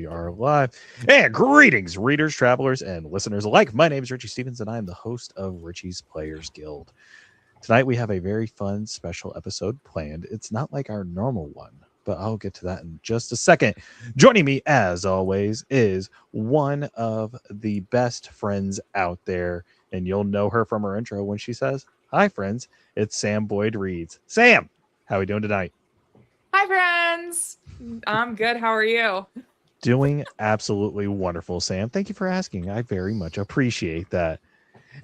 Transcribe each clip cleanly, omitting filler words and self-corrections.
we are live. And greetings, readers, travelers, and listeners alike. My name is Richey Stevens, and I am the host of Richey's Players Guild. Tonight, we have a very fun special episode planned. It's not like our normal one, but I'll get to that in just a second. Joining me, as always, is one of the best friends out there, and you'll know her from her intro when she says, "Hi, friends." It's Sam Boyd Reads. Sam, how are we doing tonight? Hi, friends. I'm good. How are you? Doing absolutely wonderful, Sam. Thank you for asking. I very much appreciate that.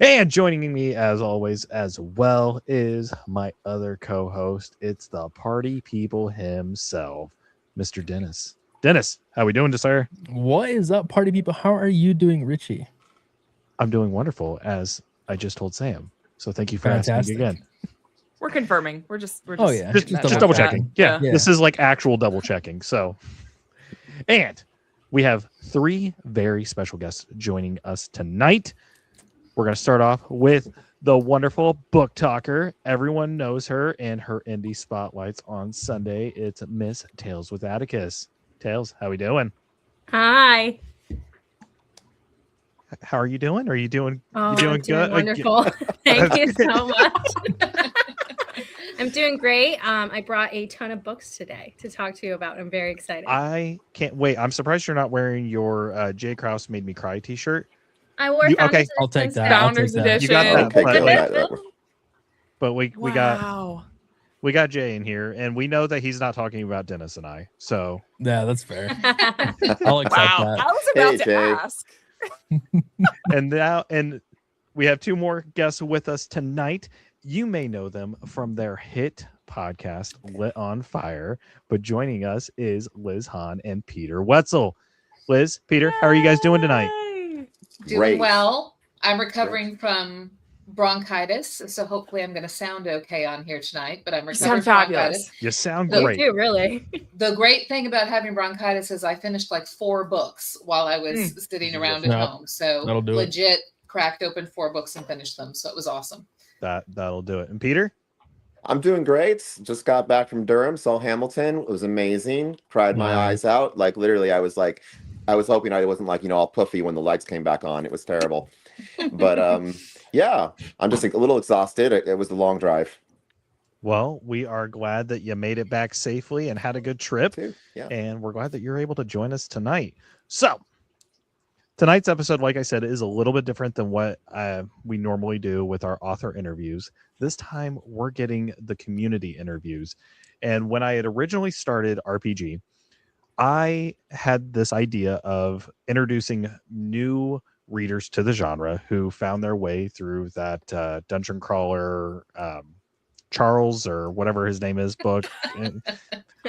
And joining me, as always, as well, is my other co-host. It's the party people himself, Mr. Dennis. Dennis, how we doing, sir? What is up, party people? How are you doing, Richey? I'm doing wonderful, as I just told Sam. So thank you for asking again. We're confirming. We're just just double checking. Yeah, this is like actual double checking. So, and we have three very special guests joining us tonight. We're going to start off with the wonderful book talker. Everyone knows her and her indie spotlights on Sunday. It's Miss Tales with Atticus. Tales, how we doing? Hi. How are you doing? Are you doing? Oh, you doing good? Wonderful. Thank you so much. I'm doing great. I brought a ton of books today to talk to you about. I'm very excited. I can't wait. I'm surprised you're not wearing your J. Krause Made Me Cry t-shirt. I wore Founders okay. I'll take that. Founders Edition. You got that. Okay, but we got Jay in here, and we know that he's not talking about Dennis and I. So yeah, that's fair. I'll accept that. I was about to ask. And we have two more guests with us tonight. You may know them from their hit podcast, Lit on Fire, but joining us is Liz Hahn and Peter Wetzel. Liz, Peter, how are you guys doing tonight? Doing well. I'm recovering from bronchitis, so hopefully I'm going to sound okay on here tonight, but I'm recovering from bronchitis. You sound great. You do, really. The great thing about having bronchitis is I finished like 4 books while I was sitting around at home. So legit cracked open 4 books and finished them. So it was awesome. That'll do it. And Peter? I'm doing great. Just got back from Durham, saw Hamilton. It was amazing. Cried my eyes out. Like literally, I was hoping I wasn't like, all puffy when the lights came back on. It was terrible. But yeah, I'm just a little exhausted. It was a long drive. Well, we are glad that you made it back safely and had a good trip. Yeah. And we're glad that you're able to join us tonight. So tonight's episode, like I said, is a little bit different than what we normally do with our author interviews. This time, we're getting the community interviews. And when I had originally started RPG, I had this idea of introducing new readers to the genre who found their way through that dungeon crawler, Charles or whatever his name is book.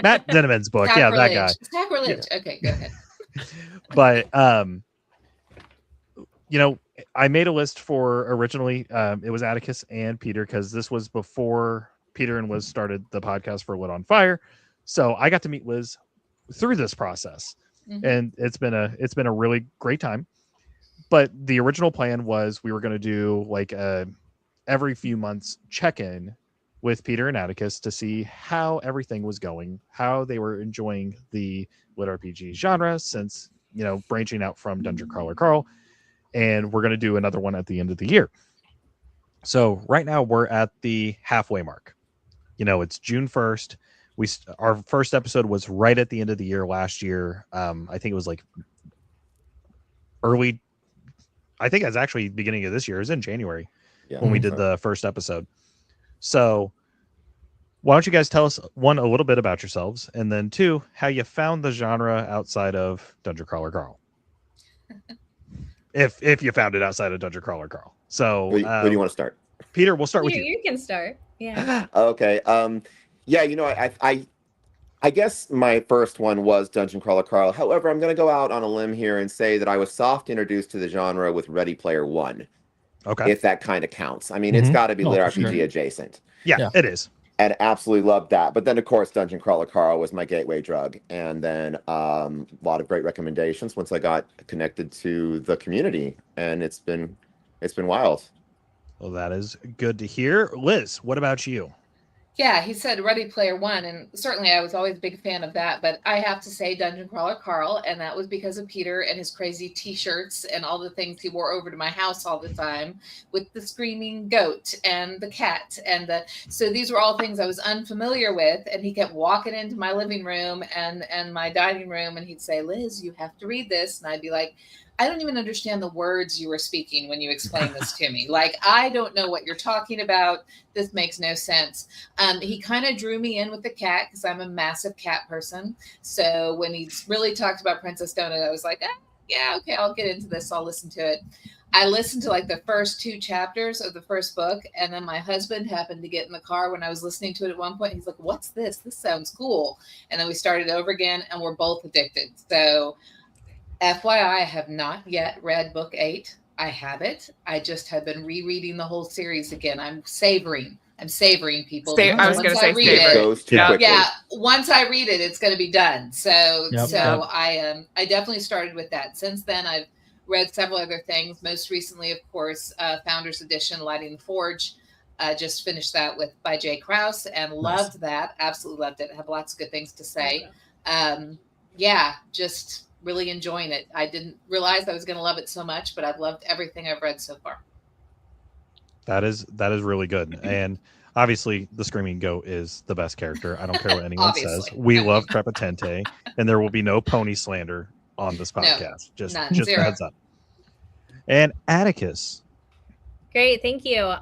Matt Zinneman's book. Sacrilege. Yeah, that guy. Sacrilege. Yeah. Okay, go ahead. But I made a list for originally it was Atticus and Peter, because this was before Peter and Liz started the podcast for Lit on Fire. So I got to meet Liz through this process, and it's been a really great time. But the original plan was we were going to do like every few months check-in with Peter and Atticus to see how everything was going, how they were enjoying the Lit RPG genre since branching out from Dungeon Crawler Carl. And we're going to do another one at the end of the year. So right now we're at the halfway mark. It's June 1st. Our first episode was right at the end of the year last year. I think it was like early. I think it's actually beginning of this year. It was in January when we did the first episode. So why don't you guys tell us, one, a little bit about yourselves, and then two, how you found the genre outside of Dungeon Crawler Carl. If you found it outside of Dungeon Crawler Carl. So where do you want to start? Peter, we'll start with you. You can start. Yeah. Okay. I guess my first one was Dungeon Crawler Carl. However, I'm going to go out on a limb here and say that I was soft introduced to the genre with Ready Player One. Okay. If that kind of counts. I mean, it's got to be lit RPG adjacent. Yeah, it is. And absolutely loved that. But then, of course, Dungeon Crawler Carl was my gateway drug. And then a lot of great recommendations once I got connected to the community. And it's been wild. Well, that is good to hear. Liz, what about you? Yeah, he said Ready Player One, and certainly I was always a big fan of that, but I have to say Dungeon Crawler Carl, and that was because of Peter and his crazy t-shirts and all the things he wore over to my house all the time with the screaming goat and the cat so these were all things I was unfamiliar with, and he kept walking into my living room and my dining room, and he'd say, Liz, you have to read this, and I'd be like, I don't even understand the words you were speaking when you explained this to me. Like, I don't know what you're talking about. This makes no sense. He kind of drew me in with the cat because I'm a massive cat person. So when he really talked about Princess Donut, I was like, yeah, okay, I'll get into this. I'll listen to it. I listened to like the first 2 chapters of the first book. And then my husband happened to get in the car when I was listening to it at one point. He's like, what's this? This sounds cool. And then we started over again, and we're both addicted. So FYI, I have not yet read book 8. I have it. I just have been rereading the whole series again. I'm savoring people. I was going to say it goes too quickly. Yeah, once I read it, it's going to be done. I definitely started with that. Since then, I've read several other things. Most recently, of course, Founders Edition, Lighting the Forge. Just finished that by Jay Krause and loved that. Absolutely loved it. I have lots of good things to say. Just really enjoying it. I didn't realize I was going to love it so much, but I've loved everything I've read so far. That is really good. And obviously the Screaming Goat is the best character. I don't care what anyone says. We love Trepatente, and there will be no pony slander on this podcast. Just a heads up. And Atticus. Great, thank you.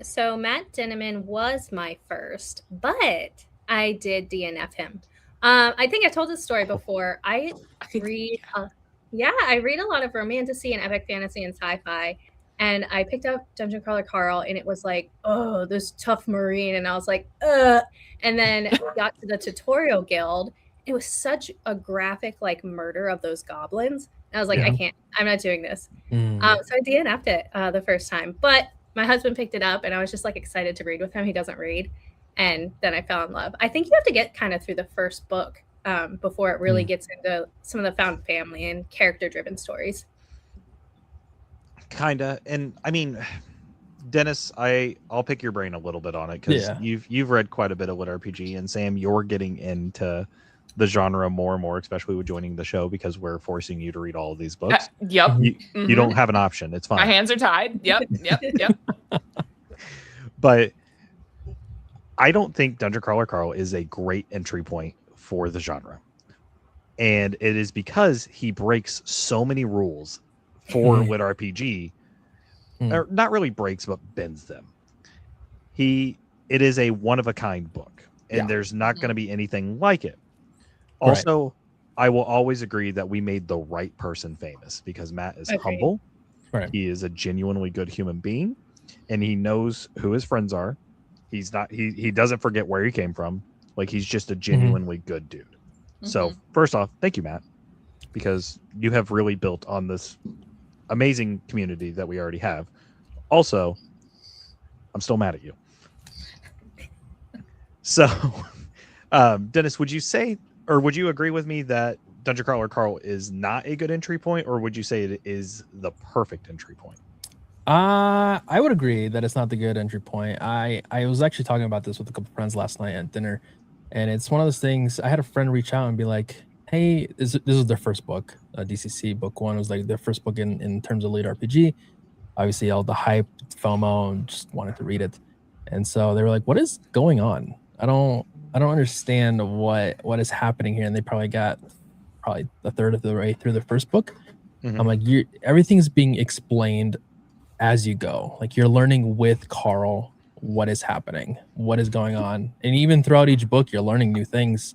So Matt Dinneman was my first, but I did DNF him. I think I told this story before. I read a lot of romantasy and epic fantasy and sci-fi, and I picked up Dungeon Crawler Carl, and it was like, oh, this tough Marine, and I was like, ugh. And then we got to the tutorial guild. It was such a graphic like murder of those goblins. And I was like, I'm not doing this. So I DNF'd it the first time, but my husband picked it up, and I was just like excited to read with him. He doesn't read. And then I fell in love. I think you have to get kind of through the first book before it really gets into some of the found family and character-driven stories. Kinda. And I mean, Dennis, I'll pick your brain a little bit on it because you've read quite a bit of Lit RPG, and Sam, you're getting into the genre more and more, especially with joining the show because we're forcing you to read all of these books. Yep. You don't have an option. It's fine. My hands are tied. Yep. But I don't think Dungeon Crawler Carl is a great entry point for the genre. And it is because he breaks so many rules for Lit RPG. Or not really breaks, but bends them. It is a one-of-a-kind book. And there's not going to be anything like it. Also, I will always agree that we made the right person famous because Matt is humble. Right. He is a genuinely good human being. And he knows who his friends are. He's not. He doesn't forget where he came from. Like, he's just a genuinely good dude. So first off, thank you, Matt, because you have really built on this amazing community that we already have. Also, I'm still mad at you. So, Dennis, would you say, or would you agree with me that Dungeon Crawler Carl is not a good entry point, or would you say it is the perfect entry point? I would agree that it's not the good entry point. I was actually talking about this with a couple friends last night at dinner, and it's one of those things. I had a friend reach out and be like, hey, this is their first book. DCC book 1 was like their first book in terms of Lit RPG. Obviously, all the hype, FOMO, and just wanted to read it. And so they were like, what is going on? I don't understand what is happening here. And they probably got a third of the way through the first book. I'm like, everything's being explained as you go. Like, you're learning with Carl what is happening, what is going on. And even throughout each book, you're learning new things.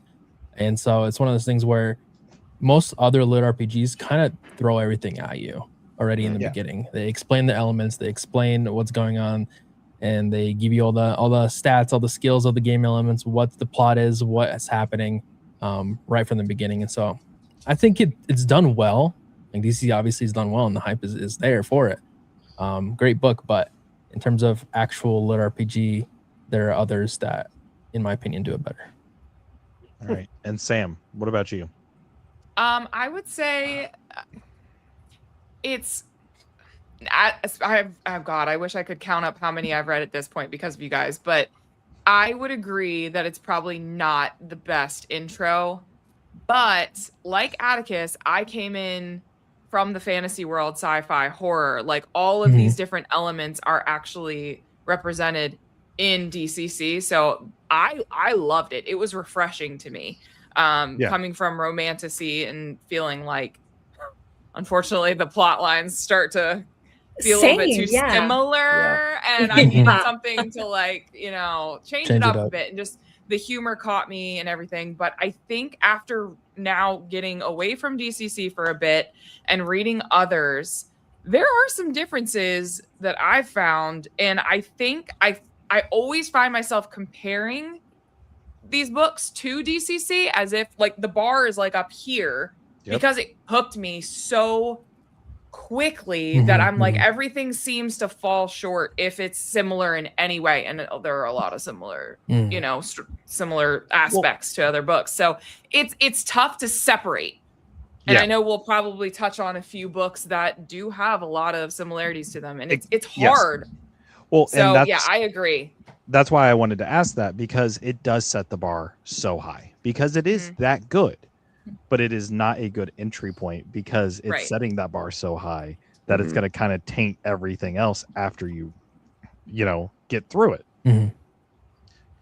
And so it's one of those things where most other Lit RPGs kind of throw everything at you already in the beginning. They explain the elements, they explain what's going on, and they give you all the stats, all the skills of the game elements, what the plot is, what is happening right from the beginning. And so I think it's done well. Like, DC obviously has done well, and the hype is there for it. Great book, but in terms of actual Lit RPG, there are others that, in my opinion, do it better. All right. And Sam, what about you? I would say it's I wish I could count up how many I've read at this point because of you guys, but I would agree that it's probably not the best intro, but like Atticus, I came in from the fantasy world, sci-fi, horror. Like all of these different elements are actually represented in DCC. So I loved it. It was refreshing to me. Coming from romantasy and feeling like, unfortunately, the plot lines start to be a little bit too similar, and I needed something to like, change it up a bit, and just the humor caught me and everything. But I think after now getting away from DCC for a bit and reading others, there are some differences that I've found, and I think I always find myself comparing these books to DCC as if like the bar is like up here because it hooked me so quickly that I'm like, everything seems to fall short if it's similar in any way, and there are a lot of similar similar aspects to other books, so it's tough to separate. And I know we'll probably touch on a few books that do have a lot of similarities to them, and it's hard. Well, so and I agree. That's why I wanted to ask that, because it does set the bar so high, because it is that good. But it is not a good entry point, because it's setting that bar so high that it's going to kind of taint everything else after you get through it.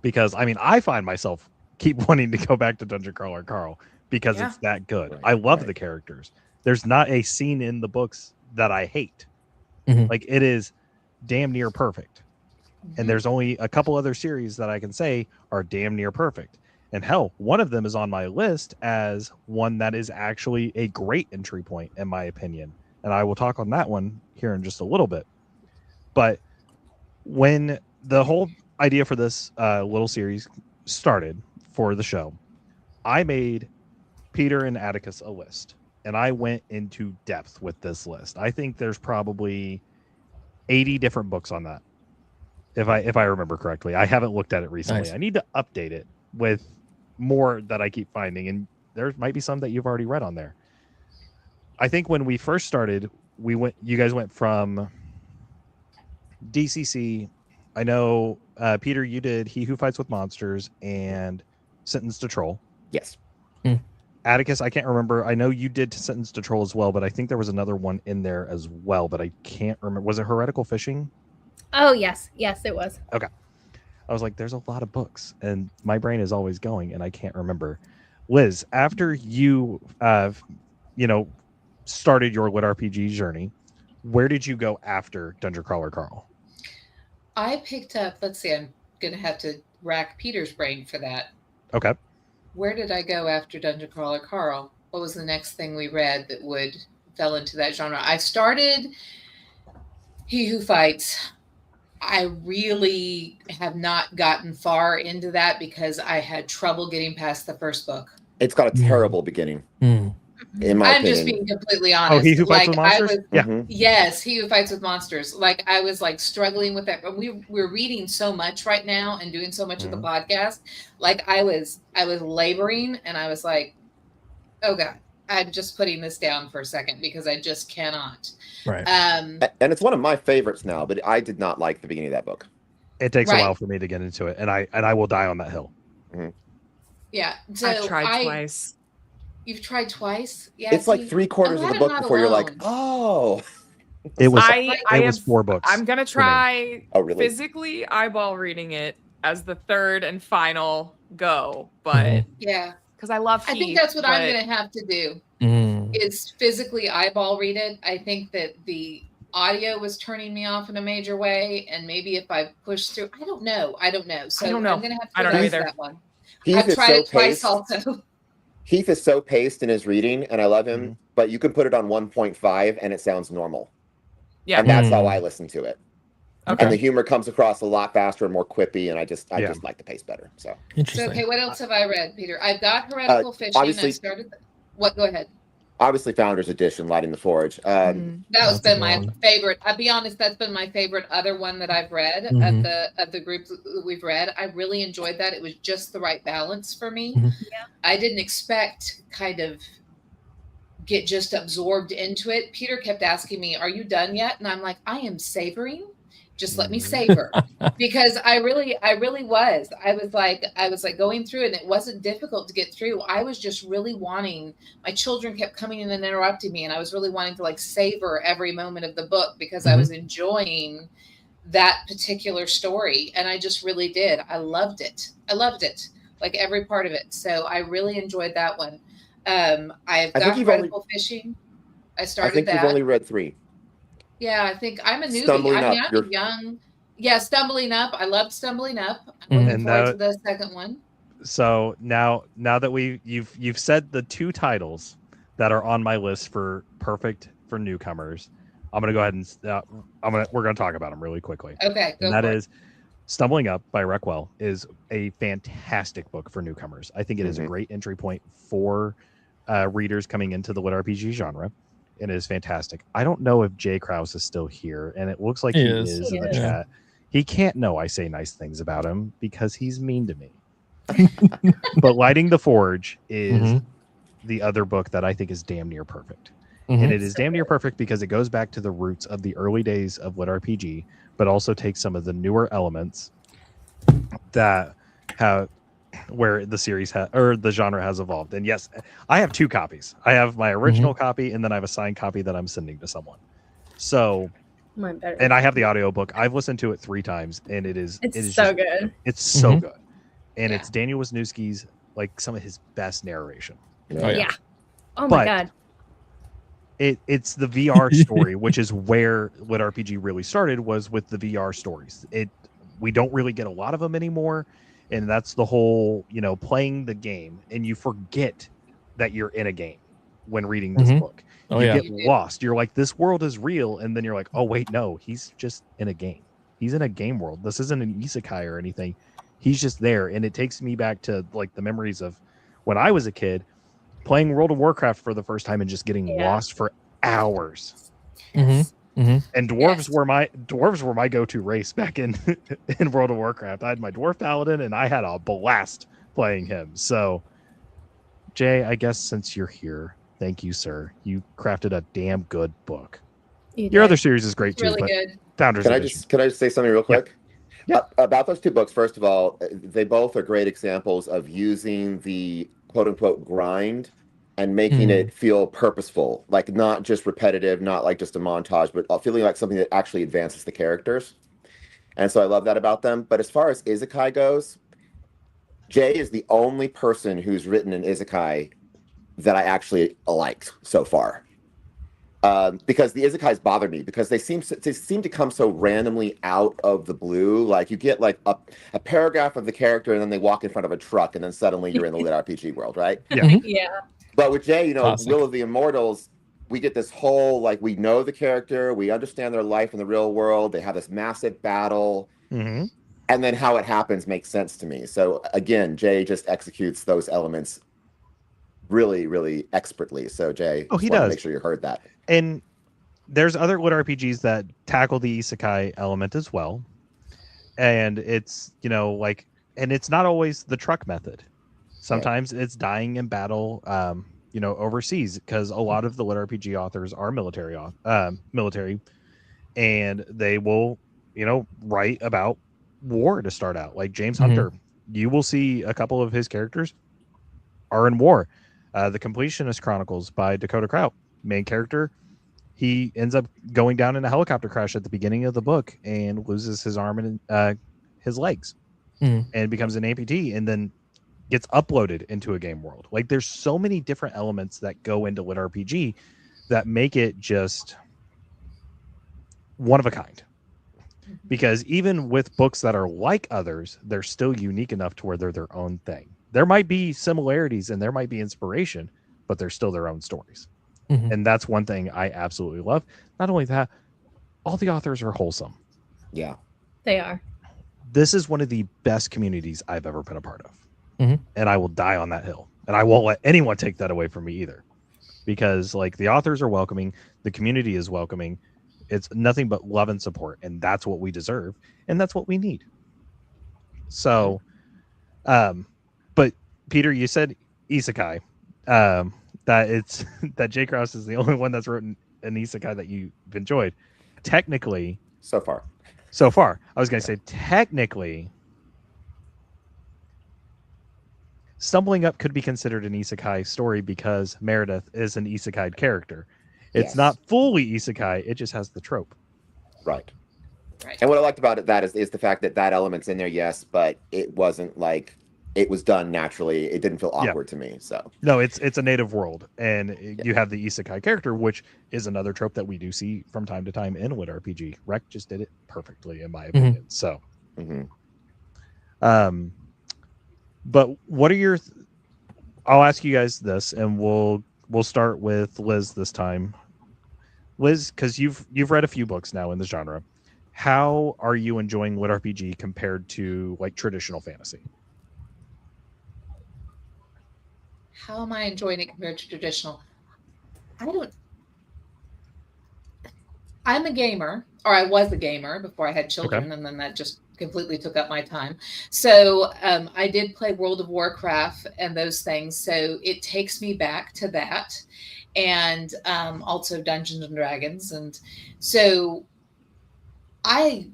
Because I mean, I find myself keep wanting to go back to Dungeon Crawler Carl because it's that good. I love the characters. There's not a scene in the books that I hate. Like, it is damn near perfect. And there's only a couple other series that I can say are damn near perfect. And hell, one of them is on my list as one that is actually a great entry point, in my opinion. And I will talk on that one here in just a little bit. But when the whole idea for this little series started for the show, I made Peter and Atticus a list. And I went into depth with this list. I think there's probably 80 different books on that, if I remember correctly. I haven't looked at it recently. Nice. I need to update it with more that I keep finding, and there might be some that you've already read on there. I think when we first started, you guys went from DCC. I know Peter, you did He Who Fights with Monsters and Sentenced to Troll. Yes. Atticus, I can't remember. I know you did Sentenced to Troll as well, but I think there was another one in there as well, but I can't remember. Was it Heretical Fishing? Oh yes, it was. Okay. I was like, there's a lot of books, and my brain is always going, and I can't remember. Liz, after you, started your Lit RPG journey, where did you go after Dungeon Crawler Carl? I picked up, let's see, I'm going to have to rack Peter's brain for that. Okay. Where did I go after Dungeon Crawler Carl? What was the next thing we read that fell into that genre? I started He Who Fights. I really have not gotten far into that because I had trouble getting past the first book. It's got a terrible beginning. In my opinion. Just being completely honest. Oh, He Who Fights with Monsters? Yes, He Who Fights with Monsters. Like, I was like struggling with that. We're reading so much right now and doing so much of the podcast. Like, I was laboring, and I was like, oh God, I'm just putting this down for a second because I just cannot. Right. And it's one of my favorites now, but I did not like the beginning of that book. It takes a while for me to get into it, and I will die on that hill. Yeah. So I've tried twice. You've tried twice? Yeah. It's like 3/4 of the book before you're like, oh. It was 4 books. I'm gonna try really? physically eyeball reading it as the third and final go, but because I love Heath, I think that's what I'm gonna have to do is physically eyeball read it. I think that the audio was turning me off in a major way, and maybe if I push through, I don't know. So I'm gonna have to read that one. I've tried it twice also. Heath is so paced in his reading, and I love him, but you can put it on 1.5 and it sounds normal. Yeah. And that's how I listen to it. Okay. And the humor comes across a lot faster and more quippy, and I just like the pace better. So interesting. Okay, what else have I read, Peter? I've got Heretical Fishing. Obviously, I started. What? Go ahead. Obviously, Founders Edition, Lighting the Forge. That has been my favorite. I'll be honest, that's been my favorite other one that I've read of the group that we've read. I really enjoyed that. It was just the right balance for me. Yeah. I didn't expect kind of get just absorbed into it. Peter kept asking me, "Are you done yet?" And I'm like, "I am savoring Just let me savor, because I really was. I was like going through it, and it wasn't difficult to get through. I was just really wanting. My children kept coming in and interrupting me, and I was really wanting to like savor every moment of the book because I was enjoying that particular story, and I just really did. I loved it, like every part of it. So I really enjoyed that one. I've got Incredible Fishing. I started that. You've only read 3. Yeah, I think I'm a newbie. Stumbling Up. I'm young. Yeah, Stumbling Up. I loved Stumbling Up. I'm looking forward to the second one. So now that you've said the 2 titles that are on my list for perfect for newcomers, I'm gonna go ahead and we're gonna talk about them really quickly. Okay, and that is Stumbling Up by Reckwell is a fantastic book for newcomers. I think it is a great entry point for readers coming into the lit RPG genre. And it is fantastic. I don't know if Jay Krause is still here, and it looks like he is in the chat. He can't know I say nice things about him because he's mean to me. But Lighting the Forge is the other book that I think is damn near perfect. And it is damn near perfect because it goes back to the roots of the early days of lit RPG, but also takes some of the newer elements that have where the series or the genre has evolved. And yes, I have 2 copies. I have my original copy, and then I have a signed copy that I'm sending to someone. So, and I have the audiobook. I've listened to it 3 times, and it is so good. It's so good. And it's Daniel Wisniewski's, like, some of his best narration. Yeah. Oh my God. It's the VR story, which is where lit RPG really started, was with the VR stories. We don't really get a lot of them anymore. And that's the whole, playing the game, and you forget that you're in a game when reading this book. You get lost. You're like, this world is real. And then you're like, oh, wait, no, he's just in a game. He's in a game world. This isn't an isekai or anything. He's just there. And it takes me back to like the memories of when I was a kid playing World of Warcraft for the first time and just getting lost for hours. And dwarves were my go-to race back in World of Warcraft. I had my dwarf paladin, and I had a blast playing him. So, Jay, I guess since you're here, thank you, sir. You crafted a damn good book. Your other series is great too. Really good. Founders Edition. Can I just say something real quick? Yeah. About those 2 books? First of all, they both are great examples of using the quote-unquote grind and making it feel purposeful, like not just repetitive, not like just a montage, but feeling like something that actually advances the characters. And so I love that about them. But as far as isekai goes, Jay is the only person who's written an isekai that I actually liked so far. Because the isekais bother me because they seem to come so randomly out of the blue. Like you get like a paragraph of the character, and then they walk in front of a truck, and then suddenly you're in the lit RPG world, right? Yeah. But with Jay, Classic. Will of the Immortals, we get this whole, like, we know the character, we understand their life in the real world, they have this massive battle, and then how it happens makes sense to me. So again, Jay just executes those elements really, really expertly. So Jay, he does. Make sure you heard that. And there's other lit RPGs that tackle the isekai element as well. And it's, and it's not always the truck method. Sometimes it's dying in battle, overseas, because a lot of the lit RPG authors are military, and they will, write about war to start out. Like James Hunter, you will see a couple of his characters are in war. The Completionist Chronicles by Dakota Kraut, main character, he ends up going down in a helicopter crash at the beginning of the book and loses his arm and his legs, and becomes an amputee, and then gets uploaded into a game world. Like there's so many different elements that go into lit RPG that make it just one of a kind. Because even with books that are like others, they're still unique enough to where they're their own thing. There might be similarities and there might be inspiration, but they're still their own stories. And that's one thing I absolutely love. Not only that, all the authors are wholesome. Yeah. They are. This is one of the best communities I've ever been a part of. And I will die on that hill. And I won't let anyone take that away from me either. Because like the authors are welcoming, the community is welcoming. It's nothing but love and support. And that's what we deserve. And that's what we need. So, but Peter, you said isekai. That Jay Krause is the only one that's written an isekai that you've enjoyed. Technically, so far, so far. I was going to say, technically, Stumbling Up could be considered an isekai story because Meredith is an isekai character. It's Yes. not fully isekai, it just has the trope. Right. Right. And what I liked about that is the fact that element's in there, yes, but it wasn't like it was done naturally. It didn't feel Yeah. awkward to me. So No, it's a native world, and you have the isekai character, which is another trope that we do see from time to time in Lit RPG. Rec just did it perfectly, in my opinion. So, but what are your? I'll ask you guys this, and we'll start with Liz this time. Liz, because you've read a few books now in the genre, how are you enjoying Lit RPG compared to like traditional fantasy? How am I enjoying it compared to traditional? I'm a gamer, or I was a gamer before I had children, and then that just completely took up my time. So I did play World of Warcraft and those things. So it takes me back to that, and also Dungeons and Dragons. And so I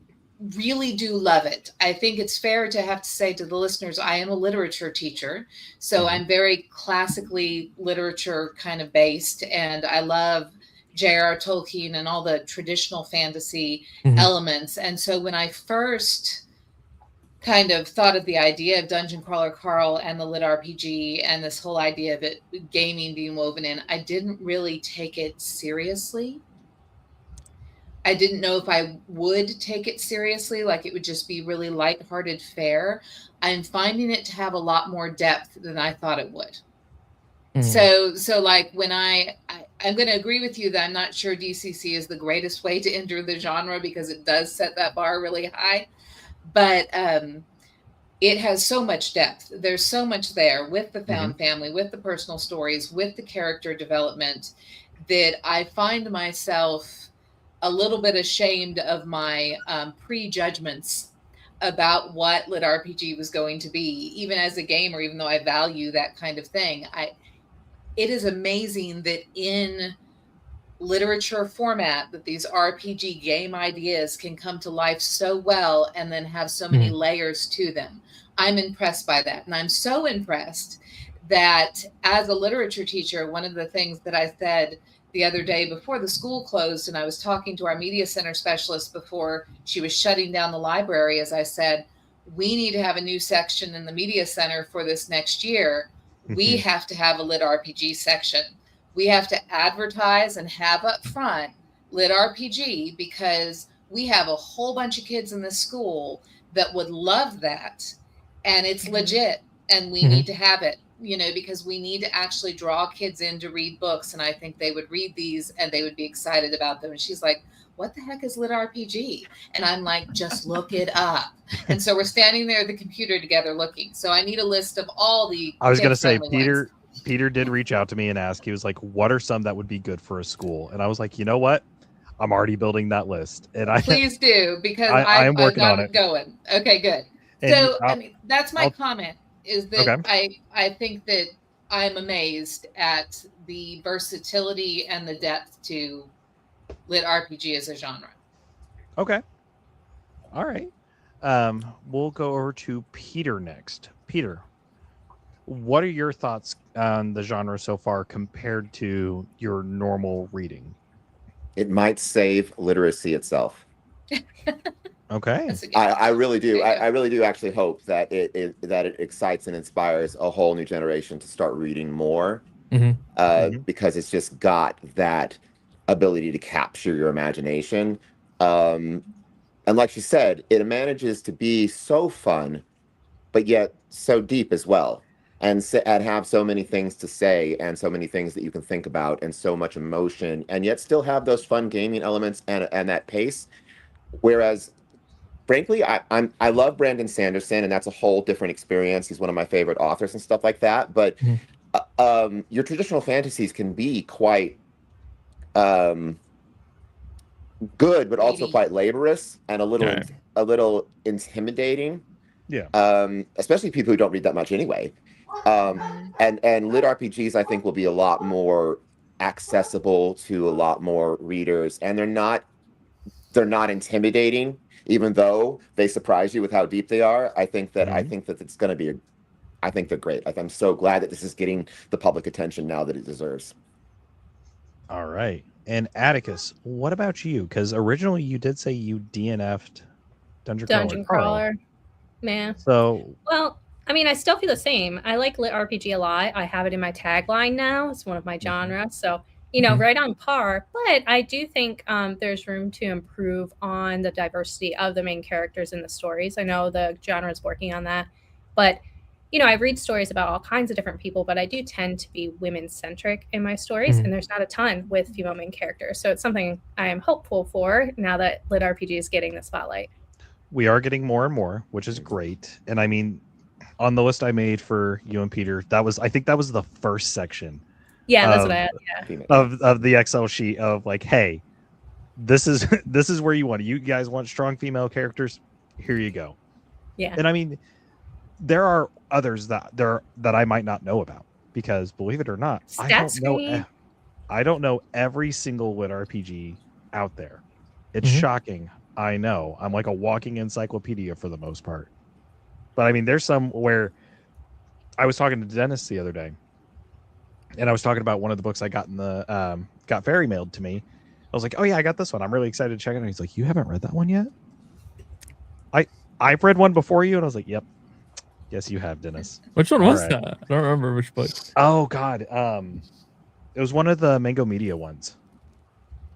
really do love it. I think it's fair to have to say to the listeners, I am a literature teacher. So I'm very classically literature kind of based, and I love J.R.R. Tolkien and all the traditional fantasy elements. And so when I first kind of thought of the idea of Dungeon Crawler Carl and the Lit RPG and this whole idea of it, gaming being woven in, I didn't really take it seriously. I didn't know if I would take it seriously, like it would just be really lighthearted fare. I'm finding it to have a lot more depth than I thought it would. So like when I'm going to agree with you that I'm not sure DCC is the greatest way to enter the genre because it does set that bar really high, but it has so much depth. There's so much there with the found family, with the personal stories, with the character development, that I find myself a little bit ashamed of my prejudgments about what Lit RPG was going to be, even as a gamer, even though I value that kind of thing. It is amazing that in literature format that these RPG game ideas can come to life so well and then have so many layers to them. I'm impressed by that. And I'm so impressed that as a literature teacher, one of the things that I said the other day before the school closed, and I was talking to our media center specialist before she was shutting down the library, as I said, we need to have a new section in the media center for this next year. We have to have a Lit RPG section. We have to advertise and have up front Lit RPG because we have a whole bunch of kids in this school that would love that. And it's legit. And we need to have it, because we need to actually draw kids in to read books. And I think they would read these and they would be excited about them. And she's like, what the heck is Lit RPG? And I'm like, just look it up. And so we're standing there at the computer together looking. So I need a list of all the. I was going to say, Peter did reach out to me and ask, he was like, what are some that would be good for a school? And I was like, you know what? I'm already building that list. And please do, because I'm working on it. Going. Okay, good. And so, that's my comment is that I think that I'm amazed at the versatility and the depth to Lit RPG as a genre. Okay. All right. We'll go over to Peter next. Peter, what are your thoughts on the genre so far compared to your normal reading? It might save literacy itself. Okay. I really do. I really do actually hope that it excites and inspires a whole new generation to start reading more, because it's just got that ability to capture your imagination. And like she said, it manages to be so fun, but yet so deep as well. And have so many things to say and so many things that you can think about and so much emotion, and yet still have those fun gaming elements and that pace. Whereas, frankly, I love Brandon Sanderson, and that's a whole different experience. He's one of my favorite authors and stuff like that. But your traditional fantasies can be quite good, but also quite laborious and a little intimidating. Yeah. Especially people who don't read that much anyway. And Lit RPGs, I think, will be a lot more accessible to a lot more readers, and they're not intimidating. even though they surprise you with how deep they are. I think that it's going to be. I think they're great. I'm so glad that this is getting the public attention now that it deserves. All right. And Atticus, what about you? Because originally you did say you DNF'd Dungeon Crawler. Man. So, well, I mean, I still feel the same. I like lit RPG a lot. I have it in my tagline now. It's one of my genres. So, right on par. But I do think there's room to improve on the diversity of the main characters in the stories. I know the genre is working on that. But, I read stories about all kinds of different people, but I do tend to be women-centric in my stories. And there's not a ton with female main characters. So it's something I am hopeful for now that lit RPG is getting the spotlight. We are getting more and more, which is great. And I mean, on the list I made for you and Peter, I think that was the first section. Yeah, that's what I had. Yeah. Of the Excel sheet of like, hey, this is where you want it. You guys want strong female characters? Here you go. Yeah. And I mean, there are others that I might not know about because, believe it or not, I don't know every single lit RPG out there. It's shocking. I know. I'm like a walking encyclopedia for the most part. But I mean, there's some where I was talking to Dennis the other day, and I was talking about one of the books I got in the got fairy mailed to me. I was like, oh yeah, I got this one. I'm really excited to check it out. He's like, you haven't read that one yet? I've read one before you, and I was like, yep. Yes, you have, Dennis. Which one was that? I don't remember which book. Oh God. It was one of the Mango Media ones.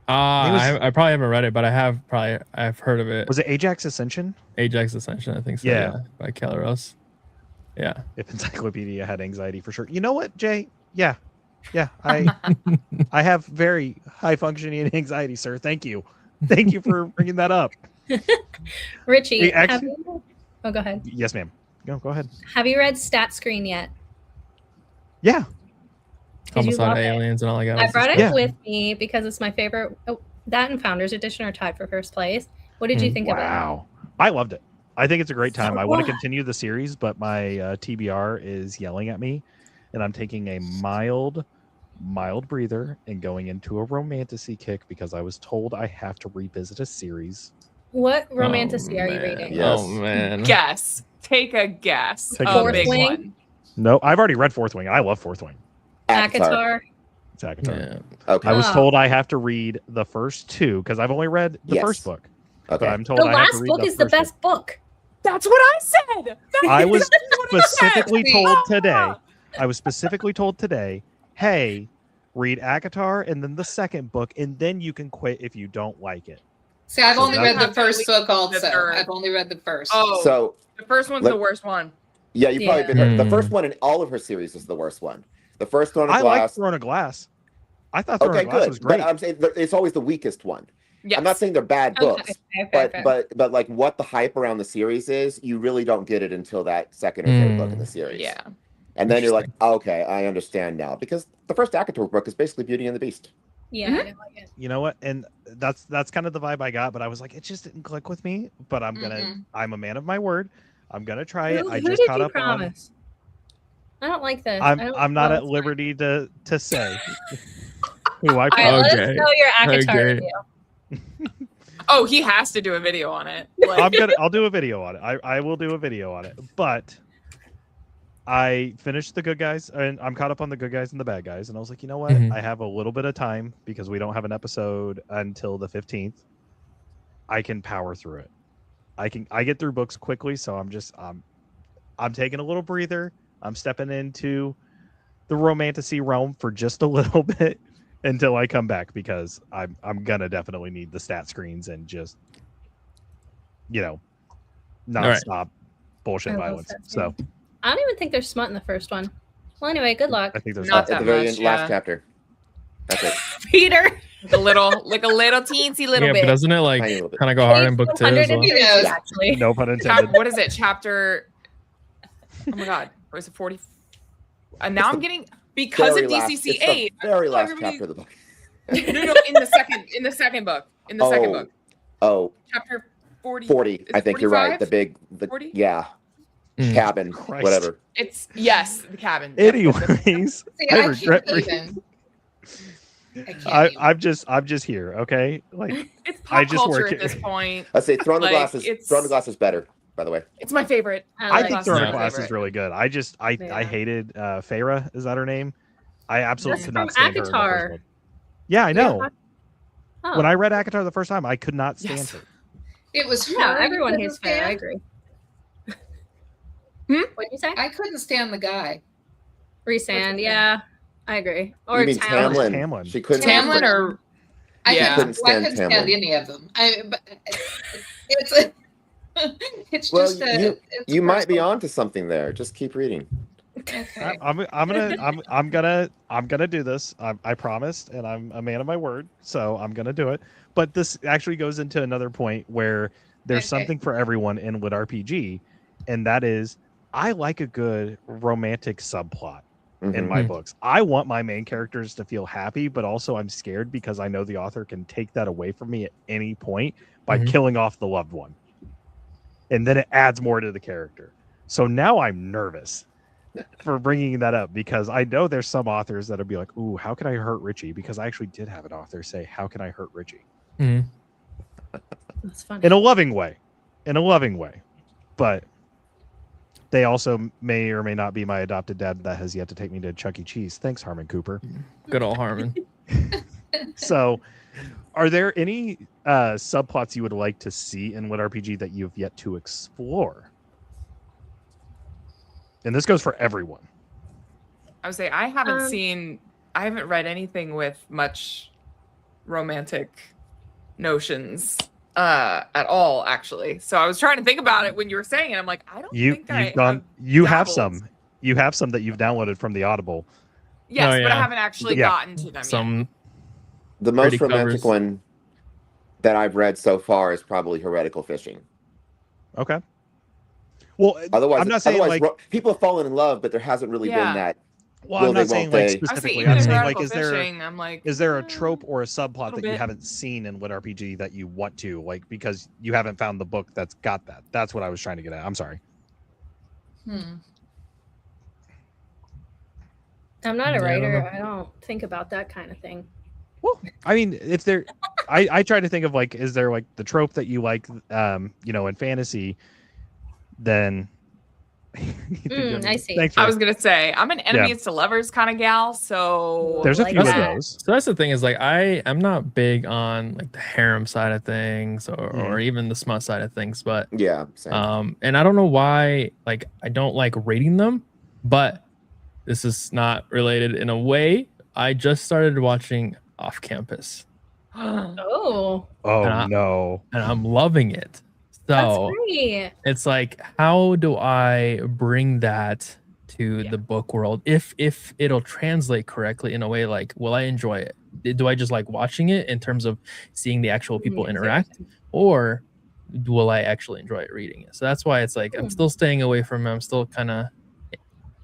I probably haven't read it, but I've heard of it. Was it Ajax Ascension? Ajax Ascension, I think so. Yeah. By Caleros. Yeah. If Encyclopedia had anxiety for sure. You know what, Jay? Yeah. I have very high functioning anxiety, sir. Thank you for bringing that up. Richey, go ahead. Yes, ma'am. Go ahead. Have you read Stat Screen yet? Yeah. Homicide Aliens and all that. I brought it with me because it's my favorite. That and Founders Edition are tied for first place. What did you think of it? Wow. I loved it. I think it's a great time. I want to continue the series, but my TBR is yelling at me, and I'm taking a mild breather and going into a romantasy kick because I was told I have to revisit a series. What romantasy are you reading? Yes. Oh man. Guess. Take a guess. Fourth big Wing? one. No, I've already read Fourth Wing. I love Fourth Wing. ACOTAR. It's ACOTAR. Yeah. Okay. I was told I have to read the first two because I've only read the first book. Okay. But I'm told The I have to last read book is the best book. That's what I said. I was specifically told today. I was specifically told today, hey, read ACOTAR and then the second book, and then you can quit if you don't like it. See, I've So only read the that's- first book also. third. I've only read the first. Oh, So the first one's the worst one. yeah, you probably Yeah. been heard. The first one in all of her series is the worst one. The first one, I like Glass. Throne of Glass. I thought Throne Okay, of Glass good. was great. But I'm saying it's always the weakest one. Yes. I'm not saying they're bad books, Fair. but like what the hype around the series is, you really don't get it until that second or third book in the series. Yeah. And then you're like, okay, I understand now, because the first ACOTAR book is basically Beauty and the Beast. Yeah, I didn't like it. You know what? And that's kind of the vibe I got, but I was like, it just didn't click with me. But I'm a man of my word. I'm gonna try it. I Who just did caught you up promise? I don't like this. I'm not at liberty to say who I All right, promised. let us know your ACOTAR Okay. review. Oh, he has to do a video on it. I'll do a video on it. I will do a video on it. But I finished The Good Guys, and I'm caught up on The Good Guys and The Bad Guys, and I was like, you know what? I have a little bit of time because we don't have an episode until the 15th. I can power through it. I get through books quickly, so I'm taking a little breather. I'm stepping into the romantasy realm for just a little bit until I come back, because I'm gonna definitely need the stat screens and just, nonstop bullshit I love violence. stat So screens. I don't even think they're smut in the first one. Well, anyway, good luck. I think there's Not At that the very much, end, last yeah. chapter. That's it. Peter. like a little teensy little Yeah, bit. but doesn't it like Tiny little bit. kind of go hard in book 2 as well? 250, actually. no pun intended. What is it? Chapter. Oh my God. Was it 40? And now I'm getting, because of Very last- DCC it's the 8. very I last everybody- chapter of the book. No, in the second book. In the second book. Oh, Chapter 40. 40. Is I it think you're right. 45? The 40? yeah, Mm. cabin, Christ. It's, yes, the cabin. Anyways, See, I I regret can't reading. even. I can't. I'm just here, okay? Like It's I pop just culture work at this point. I say Throne of Like, Glass is better, by the way. It's my favorite. I think Throne of No. Glass is really good. I Yeah. hated Feyre, is that her name? I absolutely That's could from not stand her in the first ACOTAR. book. Yeah, I know. Oh. When I read ACOTAR the first time, I could not stand Yes. her. It was her. Yeah, you everyone couldn't hates Fair. I stand? agree. Hmm? What'd you say? I couldn't stand the guy. Resand, yeah. I agree. Or You mean Town. Tamlin? Tamlin. She couldn't. Tamlin or I couldn't stand Tamlin. any of them. It's it's Well, just a. It's you might be personal. onto something there. Just keep reading. Okay. I'm gonna do this. I promised, and I'm a man of my word, so I'm gonna do it. But this actually goes into another point where there's Okay. something for everyone in Lit RPG, and that is I like a good romantic subplot in Mhm. my books. I want my main characters to feel happy, but also I'm scared because I know the author can take that away from me at any point by Mhm. killing off the loved one. And then it adds more to the character. So now I'm nervous for bringing that up because I know there's some authors that'll be like, ooh, how can I hurt Richey? Because I actually did have an author say, how can I hurt Richey? Mhm. That's funny. In a loving way. But they also may or may not be my adopted dad that has yet to take me to Chuck E. Cheese. Thanks, Harmon Cooper. Good old Harmon. So are there any subplots you would like to see in Lit RPG that you've yet to explore? And this goes for everyone. I would say I haven't read anything with much romantic notions at all, actually. So I was trying to think about it when you were saying it. I'm like, I don't think I have you have dabbled. some. You have some that you've downloaded from the Audible. Yes, Oh, but I yeah. haven't actually Yeah. gotten to them yet. Some The most Pretty romantic covers. one that I've read so far is probably Heretical Fishing. Okay. Well, Otherwise, I'm not saying like. people have fallen in love, but there hasn't really Yeah. been that. Well, will I'm they, not saying won't like they? I was saying specifically. even I'm in saying Heretical like, Fishing, I'm like, is there a trope or a subplot little that you bit. haven't seen in Lit RPG that you want to, like, because you haven't found the book that's got that? That's what I was trying to get at. I'm sorry. I'm not a Yeah, I don't writer. know. I don't think about that kind of thing. Well, I mean, if there, I try to think of like, is there like the trope that you like, in fantasy? Then I see. Thanks I for was gonna say I'm an enemies to lovers kind of gal, so there's a like few of that. those. So that's the thing is like I'm not big on like the harem side of things or even the smut side of things, but Yeah. Same. and I don't know why like I don't like rating them, but this is not related in a way. I just started watching Off Campus Oh, Oh And I- no. and I'm loving it. that's So great. it's like, how do I bring that to the book world if it'll translate correctly in a way? Like, will I enjoy it? Do I just like watching it in terms of seeing the actual people interact, or will I actually enjoy it reading it? So that's why it's like I'm still staying away from it. I'm still kind of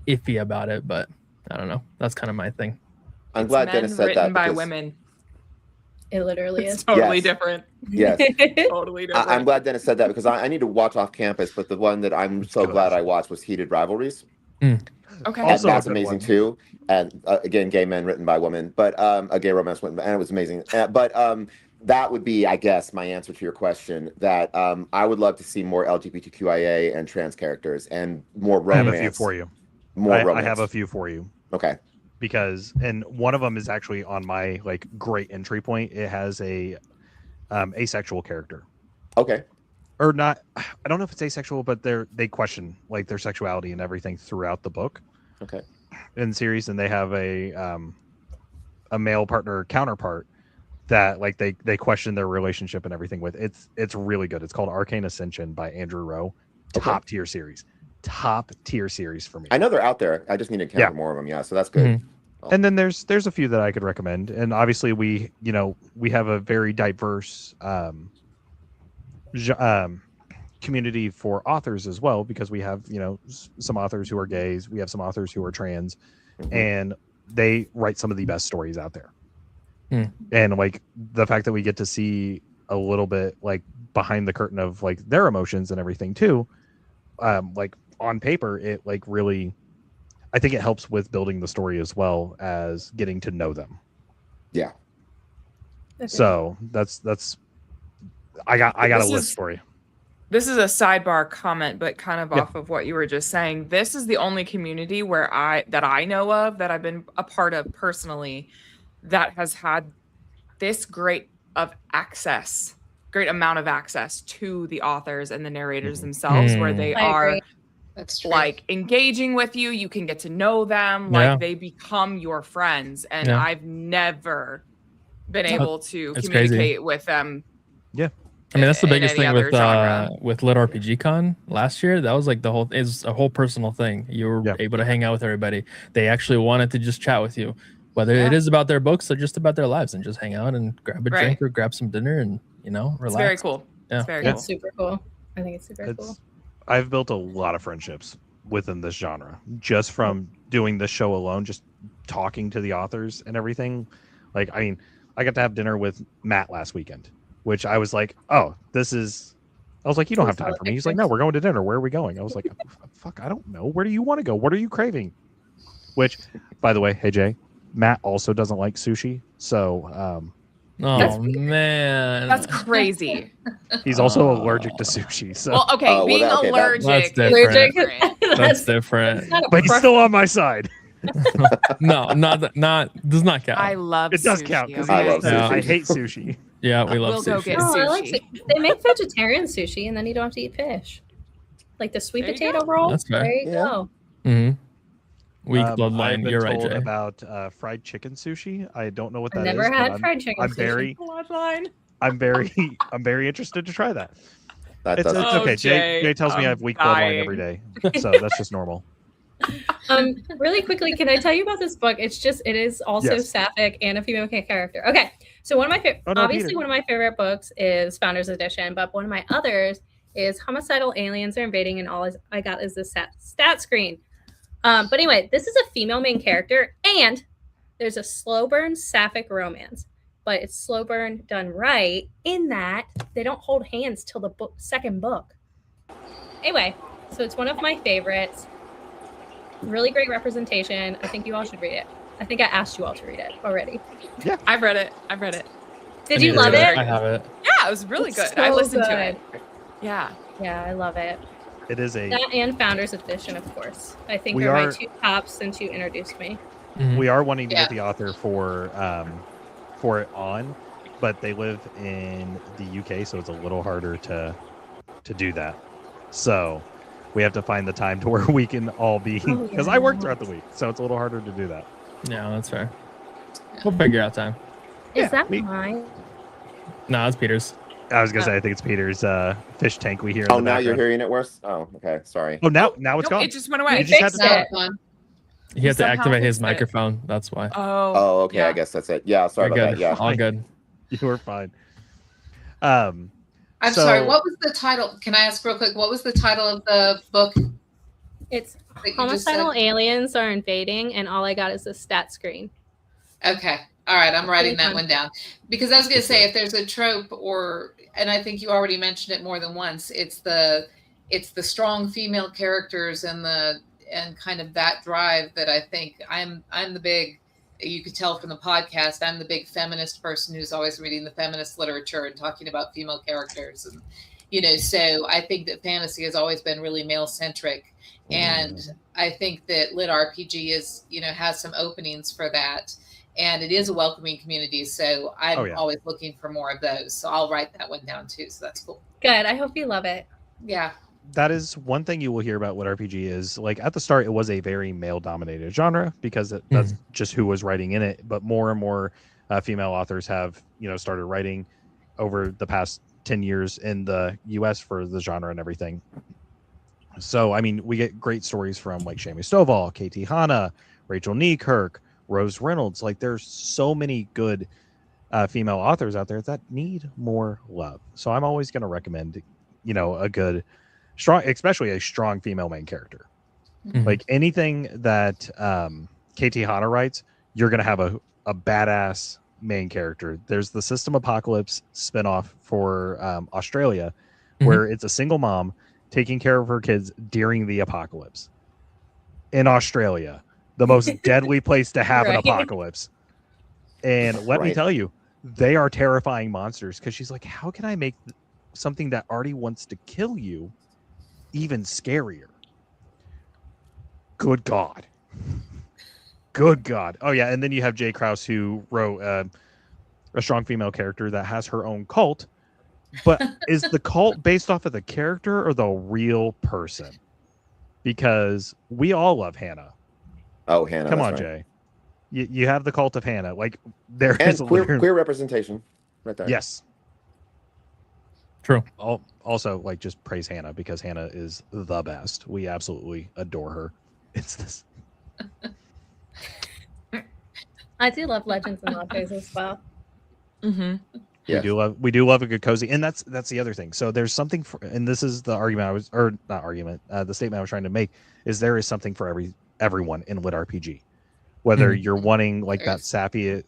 iffy about it, but I don't know. That's kind of my thing. I'm it's glad men Dennis said written that by because women. It literally It's is. totally Yes. different. yes, Totally different. I'm glad Dennis said that because I need to watch Off Campus, but the one that I'm so good. glad I watched was Heated Rivalries. Okay. Also a That's good amazing one. too. And again, gay men written by women, but a gay romance written, and it was amazing. But that would be, I guess, my answer to your question. That I would love to see more LGBTQIA and trans characters and more I romance. have a few for you. More I romance. have a few for you. Okay. Because and one of them is actually on my like great entry point. It has a asexual character. Okay. Or not, I don't know if it's asexual, but they question like their sexuality and everything throughout the book. Okay. In the series, and they have a male partner counterpart that like they question their relationship and everything with. It's really good. It's called Arcane Ascension by Andrew Rowe. Top tier series. Top tier series for me. I know they're out there. I just need to encounter more of them. Yeah, so that's good. And then there's a few that I could recommend. And obviously we have a very diverse community for authors as well, because we have, some authors who are gays, we have some authors who are trans, and they write some of the best stories out there. And like the fact that we get to see a little bit like behind the curtain of like their emotions and everything too, like on paper, it like really, I think it helps with building the story as well as getting to know them. Yeah. Okay. So that's I got a This list is- for you. This is a sidebar comment, but kind of Yeah. off of what you were just saying. This is the only community that I know of that I've been a part of personally that has had this great amount of access to the authors and the narrators themselves, where they I are agree. That's true. like engaging with you. You can get to know them, Yeah. like they become your friends. And Yeah. I've never been able to It's communicate with them. I mean, that's the in biggest any thing other genre. with Lit RPG Con last year. That was like it's a whole personal thing. You were Yeah. able to hang out with everybody. They actually wanted to just chat with you, whether Yeah. it is about their books or just about their lives, and just hang out and grab a Right. drink or grab some dinner and relax. It's very cool. Yeah. It's very Yeah. cool. It's super cool. I think it's super cool. I've built a lot of friendships within this genre just from doing this show alone, just talking to the authors and everything. Like, I mean, I got to have dinner with Matt last weekend, which I was like, oh, I was like, you don't have time for me. He's like, no, we're going to dinner. Where are we going? I was like, fuck, I don't know. Where do you want to go? What are you craving? Which, by the way, hey Jay, Matt also doesn't like sushi. So Oh man, That's crazy. he's also allergic to sushi. So Well, okay, Oh, well, being that- okay, allergic that's is different. different. that's different. not a but he's preference. still on my side. No, does not count. I love It does sushi, count because I okay? love I sushi. hate sushi. Yeah, we love We'll go sushi. get Oh, I like sushi. They make vegetarian sushi, and then you don't have to eat fish. Like the sweet There you potato go. roll. That's fair. There you Yeah. go. Weak I've bloodline. been You're right, told Jay. about fried chicken sushi. I don't know what that I've is. never but had fried chicken I'm sushi. I'm very interested to try that. That It's does. Oh, okay. Jay Jay, tells me I I'm have weak bloodline dying. every day, so that's just normal. Really quickly, can I tell you about this book? It is also Yes. sapphic and a female character. Okay, so one of my Oh, no, obviously Peter. one of my favorite books is Founders Edition, but one of my others is Homicidal Aliens Are Invading, and all I got is this stat screen. But anyway, this is a female main character, and there's a slow burn sapphic romance, but it's slow burn done right in that they don't hold hands till the second book. Anyway, so it's one of my favorites. Really great representation. I think you all should read it. I think I asked you all to read it already. I've read it. Did I you need to love read it? I have it. Yeah, it was really It's good. I so listened to good. it. Yeah. Yeah, I love it. It is a. That and Founders Edition, of course. I think We they're my are- two tops since you introduced me. Mhm. We are wanting to Yeah. get the author for it on, but they live in the UK, so it's a little harder to do that. So we have to find the time to where we can all be Oh, because yeah. I work throughout the week, so it's a little harder to do that. Yeah, that's fair. We'll figure out time. Yeah, Is that me- mine? No, it's Peter's. I was gonna say I think it's Peter's fish tank we hear. In Oh, the now you're background. hearing it worse. Oh, okay. Sorry. Oh, now it's Nope, gone. it just went away. We just had fixed to Now it. it's on. He had to somehow activate his fixed it. microphone. That's why. Oh, okay. yeah. I guess that's it. Yeah. Sorry You're about good. that. Yeah. All good. You were fine. I'm So- sorry. What was the title? Can I ask real quick? What was the title of the book? It's that you just Homicidal said? Aliens Are Invading, and all I got is a stat screen. Okay. All right. I'm writing that fun. one down because I was going to Okay. say if there's a trope and I think you already mentioned it more than once, it's the strong female characters and kind of that drive that I think I'm the big, you could tell from the podcast, I'm the big feminist person who's always reading the feminist literature and talking about female characters. And, so I think that fantasy has always been really male centric. And I think that Lit RPG is, has some openings for that. And it is a welcoming community. So I'm always looking for more of those. So I'll write that one down too. So that's cool. Good. I hope you love it. Yeah. That is one thing you will hear about what RPG is. Like at the start, it was a very male dominated genre because that's just who was writing in it. But more and more female authors have, started writing over the past 10 years in the US for the genre and everything. So, I mean, we get great stories from like Shami Stovall, Katie Hanna, Rachel Niekirk, Rose Reynolds. Like there's so many good female authors out there that need more love. So I'm always going to recommend, a good, strong, especially a strong female main character. Mhm. Like anything that Katie Hanna writes, you're going to have a badass main character. There's the System Apocalypse spinoff for Australia, where it's a single mom taking care of her kids during the apocalypse in Australia, the most deadly place to have an Right. apocalypse. And let me Right. tell you, they are terrifying monsters because she's like, how can I make something that already wants to kill you even scarier? Good God. Good God. Oh, yeah. And then you have Jay Krause, who wrote a strong female character that has her own cult. But is the cult based off of the character or the real person? Because we all love Hannah. Oh, Hannah. Come on, right. Jay. You have the cult of Hannah. Like, there And is queer representation right there. Yes. True. Also, like, just praise Hannah because Hannah is the best. We absolutely adore her. It's this. I do love Legends and Lattes as well. Mm-hmm. Yes. We do love a good cozy, and that's the other thing. So there's something for, and this is the argument the statement I was trying to make is there is something for everyone in lit RPG. Whether you're wanting like that sappy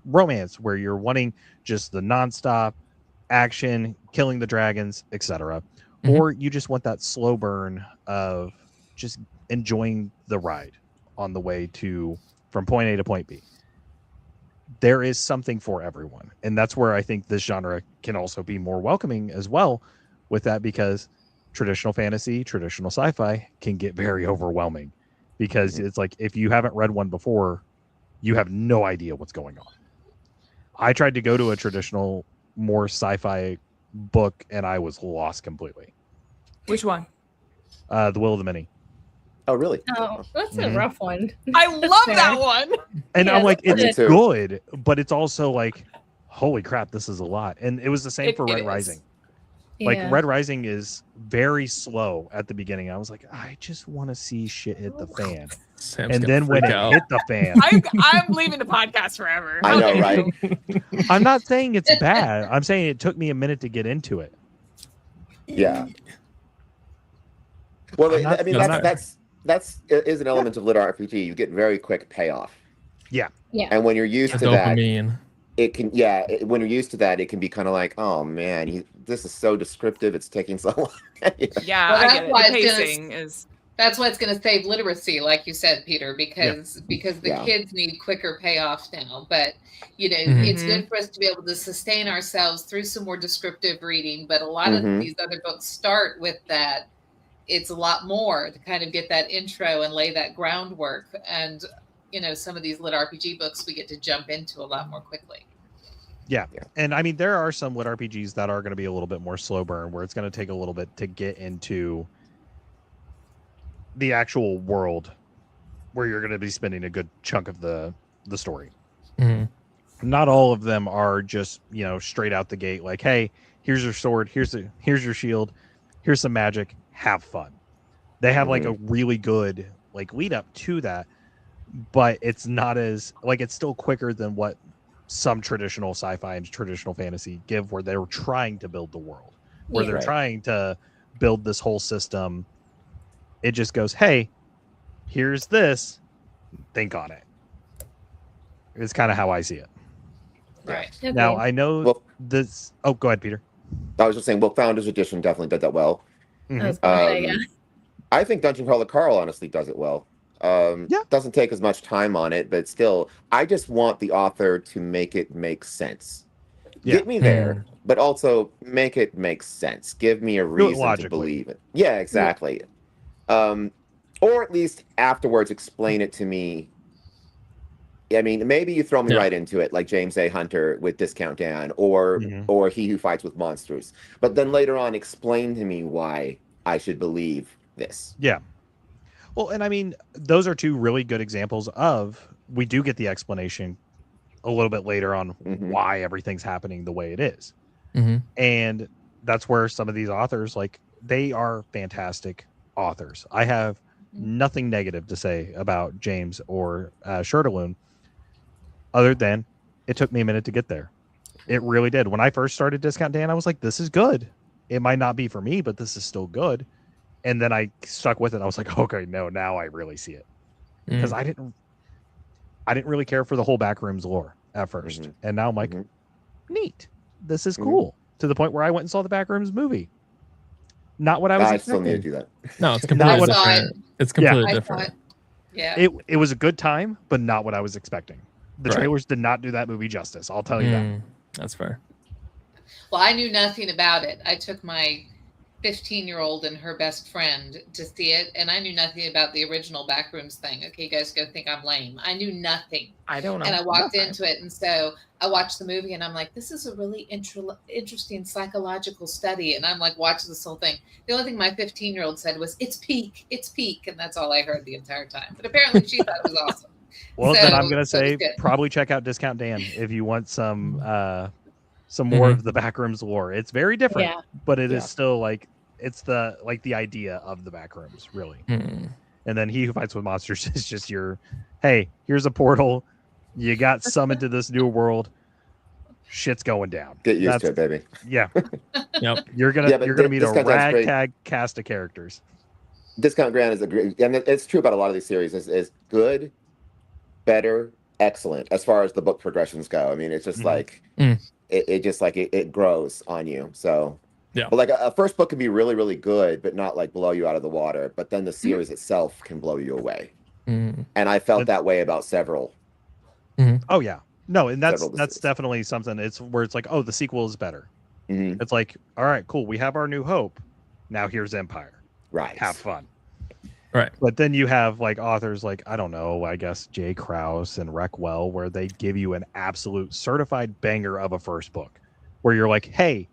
romance, where you're wanting just the nonstop action, killing the dragons, etc., or you just want that slow burn of just enjoying the ride on the way from point A to point B. There is something for everyone. And that's where I think this genre can also be more welcoming as well with that, because traditional fantasy, traditional sci-fi can get very overwhelming because it's like, if you haven't read one before, you have no idea what's going on. I tried to go to a traditional, more sci-fi book and I was lost completely. Which one? The Will of the Many. Oh, really? Oh, that's a rough one. I love that one. And Yeah, I'm like, that's it's good. good, but it's also like, holy crap, this is a lot. And it was the same for It Red is. Rising. Yeah. Like, Red Rising is very slow at the beginning. I was like, I just want to see shit hit the fan. Sam's And gonna then when freak it out. hit the fan, I'm leaving the podcast forever. I How know, dare right? you? I'm not saying it's bad. I'm saying it took me a minute to get into it. Yeah. Well, I'm not- I mean, I'm not- that's is an element of lit RPG. You get very quick payoff. Yeah. Yeah. And when you're used The to that, dopamine. it can, when you're used to that, it can be kind of like, oh man, this is so descriptive. It's taking so long. Yeah, Well, I that's get it. why The it's gonna- pacing is. That's why it's going to save literacy, like you said, Peter, because the Yeah. kids need quicker payoff now. But Mhm. it's good for us to be able to sustain ourselves through some more descriptive reading. But a lot Mhm. of these other books start with that. It's a lot more to kind of get that intro and lay that groundwork. And some of these lit RPG books we get to jump into a lot more quickly. Yeah. And I mean, there are some lit RPGs that are going to be a little bit more slow burn, where it's going to take a little bit to get into the actual world where you're going to be spending a good chunk of the story. Mhm. Not all of them are just, straight out the gate, like, hey, here's your sword, here's your shield, here's some magic, have fun. They have like a really good like lead up to that, but it's not as like, it's still quicker than what some traditional sci-fi and traditional fantasy give, where they're trying to build the world, where Yeah. they're Right. trying to build this whole system. It just goes, hey, here's this, think on it. It's kind of how I see it. Right. Okay. Now I know Well- this. Oh, go ahead, Peter. I was just saying, well, Founders Edition definitely did that well. I was gonna say, yeah. I think Dungeon Crawler Carl honestly does it well. Yeah. Doesn't take as much time on it, but still, I just want the author to make it make sense. Yeah. Get me there, but also make it make sense. Give me a reason to logically. believe it. Yeah, exactly. Or at least afterwards explain it to me. I mean, maybe you throw me Yeah. right into it, like James A. Hunter with Discount Dan, or He Who Fights with Monsters. But then later on, explain to me why I should believe this. Yeah. Well, and I mean, those are two really good examples of, we do get the explanation a little bit later on why everything's happening the way it is. Mhm. And that's where some of these authors, like, they are fantastic authors. I have nothing negative to say about James or Shirtaloon, other than it took me a minute to get there. It really did. When I first started Discount Dan, I was like, this is good. It might not be for me, but this is still good. And then I stuck with it. I was like, okay, no, now I really see it. Because I didn't really care for the whole Backrooms lore at first. And now I'm like, neat. This is cool. To the point where I went and saw the Backrooms movie. Not what I was I expecting. still need to do that. No, it's Not completely what- different. It's completely I different. thought, yeah. It was a good time, but not what I was expecting. The Right. trailers did not do that movie justice. I'll tell you that. That's fair. Well, I knew nothing about it. I took my 15-year-old and her best friend to see it, and I knew nothing about the original Backrooms thing. Okay, you guys go think I'm lame. I knew nothing. I don't know. And I walked into it, and so I watched the movie, and I'm like, this is a really interesting psychological study. And I'm like watching this whole thing. The only thing my 15-year-old said was, it's peak, and that's all I heard the entire time. But apparently she thought it was awesome. Well, So, then I'm gonna so it was say good. probably check out Discount Dan if you want some more of the Backrooms lore. It's very different, Yeah. but it is Yeah. still like it's the idea of the Backrooms, really. Mm. And then He Who Fights with Monsters is just your, hey, here's a portal. You got summoned to this new world. Shit's going down. Get used to it, baby. Yeah. Yep. You're gonna Yeah, but meet a Discount Dan's great. ragtag cast of characters. Discount Grand is a great, and it's true about a lot of these series. Is good, better, excellent as far as the book progressions go. I mean, it's just like it grows on you. So Yeah. but like a first book can be really, really good, but not like blow you out of the water. But then the series itself can blow you away. Mm. And I felt that way about several. Oh yeah. No, and that's Several decisions. definitely something. It's where it's like, oh, the sequel is better. Mhm. It's like, all right, cool. We have our New Hope. Now here's Empire. Right. Have fun. Right. But then you have like authors like, I don't know, I guess Jay Krause and Reckwell, where they give you an absolute certified banger of a first book where you're like, hey,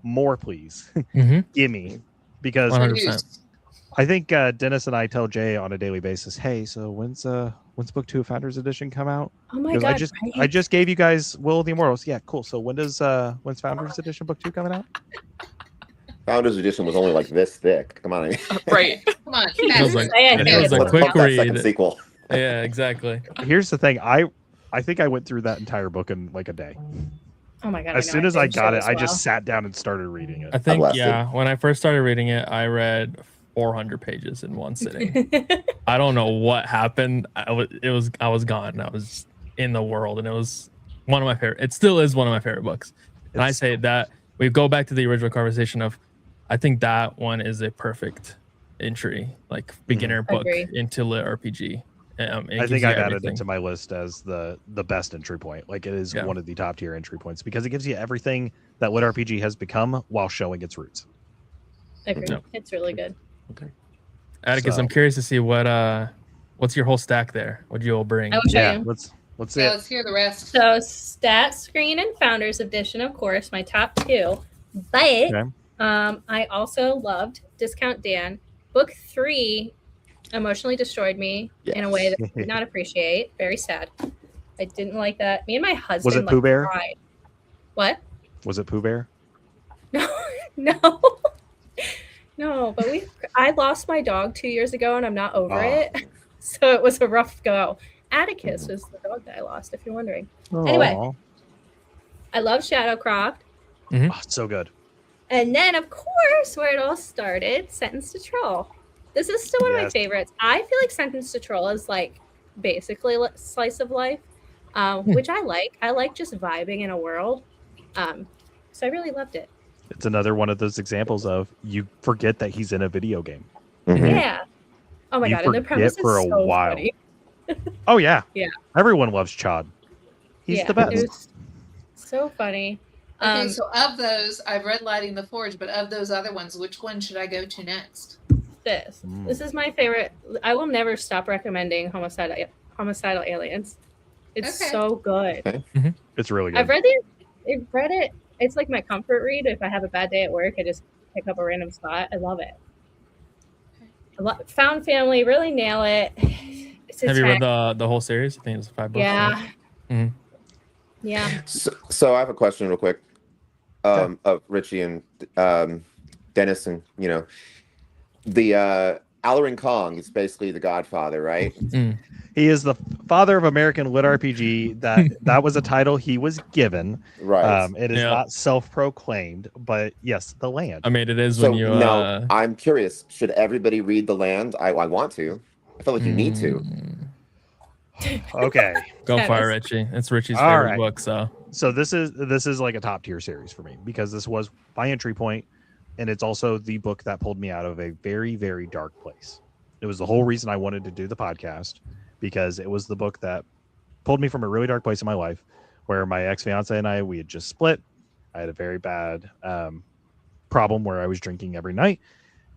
more please. Mhm. Gimme. Because 100%. I think Dennis and I tell Jay on a daily basis, hey, so when's book 2 of Founders Edition come out? Oh my Because god! I just gave you guys Will of the Immortals. Yeah, cool. So when's Founders Edition book 2 coming out? Founders Edition was only like this thick. Come on. Right. Come on. It was like, Say it. it was a Let's quick hope that second read. sequel. Yeah, exactly. Here's the thing. I think I went through that entire book in like a day. Oh my god! As know, soon as I binged got it, as I well. just sat down and started reading it. I think, blessed. when I first started reading it, I read 400 pages in one sitting. I don't know what happened. I was gone. I was in the world, and it was one of my favorite. It still is one of my favorite books. And I It's- say that we go back to the original conversation of, I think that one is a perfect entry, like beginner book Agree. into lit RPG. It I gives think you I've added everything. it to my list as the best entry point. Like it is Yeah. one of the top tier entry points because it gives you everything that lit RPG has become while showing its roots. Agree. Yeah. It's really good. Atticus, So- I'm curious to see what's your whole stack there. What you all bring? I will show Yeah, you. let's see Yeah, it. let's hear the rest. So Stat Screen and Founders Edition, of course, my top two. But Okay. I also loved Discount Dan. Book 3 emotionally destroyed me in a way that I did not appreciate. Very sad. I didn't like that. Me and my husband Was it Pooh Bear? cried. What? Was it Pooh Bear? No, no. But I lost my dog 2 years ago, and I'm not over Oh. it. So it was a rough go. Atticus was the dog that I lost, if you're wondering. Anyway. Aw. I love Shadowcroft. Oh, so good. And then, of course, where it all started, Sentence to Troll. This is still one of my Yes. favorites. I feel like Sentence to Troll is like basically slice of life, which I like. I like just vibing in a world. So I really loved it. It's another one of those examples of you forget that he's in a video game. Mhm. Yeah. Oh my You god! And the forget premise is for a so while. funny. Oh yeah. Yeah. Everyone loves Chad. He's the It best. was so funny. Okay, so of those, I've read Lighting the Forge, but of those other ones, which one should I go to next? This Mm. is my favorite. I will never stop recommending Homicidal Aliens. It's Okay. so good. It's really good. I've read it. It's like my comfort read. If I have a bad day at work, I just pick up a random spot. I love it. Found Family, really nail it. It's Have you read attack- the whole series? I think it's 5 books. Yeah. right? Mhm. Yeah. So I have a question real quick of Richie and Dennis, and the Alarin Kong is basically the Godfather, right? He is the father of American lit RPG. That was a title he was given. Right. It is Yeah. not self-proclaimed, but yes, the land. I mean, it is So when you. now I'm curious. Should everybody read The Land? I want to. I feel like you need to. Okay. Go Dennis. for it, Richie. It's Richie's All favorite right. book, so. So this is like a top tier series for me because this was my entry point, and it's also the book that pulled me out of a very, very dark place. It was the whole reason I wanted to do the podcast because it was the book that pulled me from a really dark place in my life where my ex-fiance and we had just split. I had a very bad problem where I was drinking every night.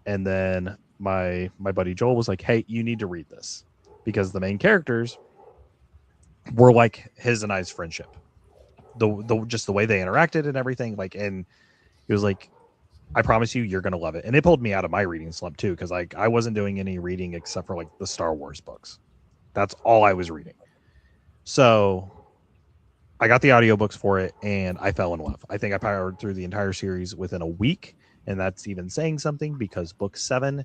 And then my buddy Joel was like, hey, you need to read this, because the main characters were like his and I's friendship. The just the way they interacted and everything. Like, and he was like, I promise you're gonna love it. And it pulled me out of my reading slump too, because like I wasn't doing any reading except for like the Star Wars books. That's all I was reading. So I got the audiobooks for it and I fell in love. I think I powered through the entire series within a week. And that's even saying something, because book 7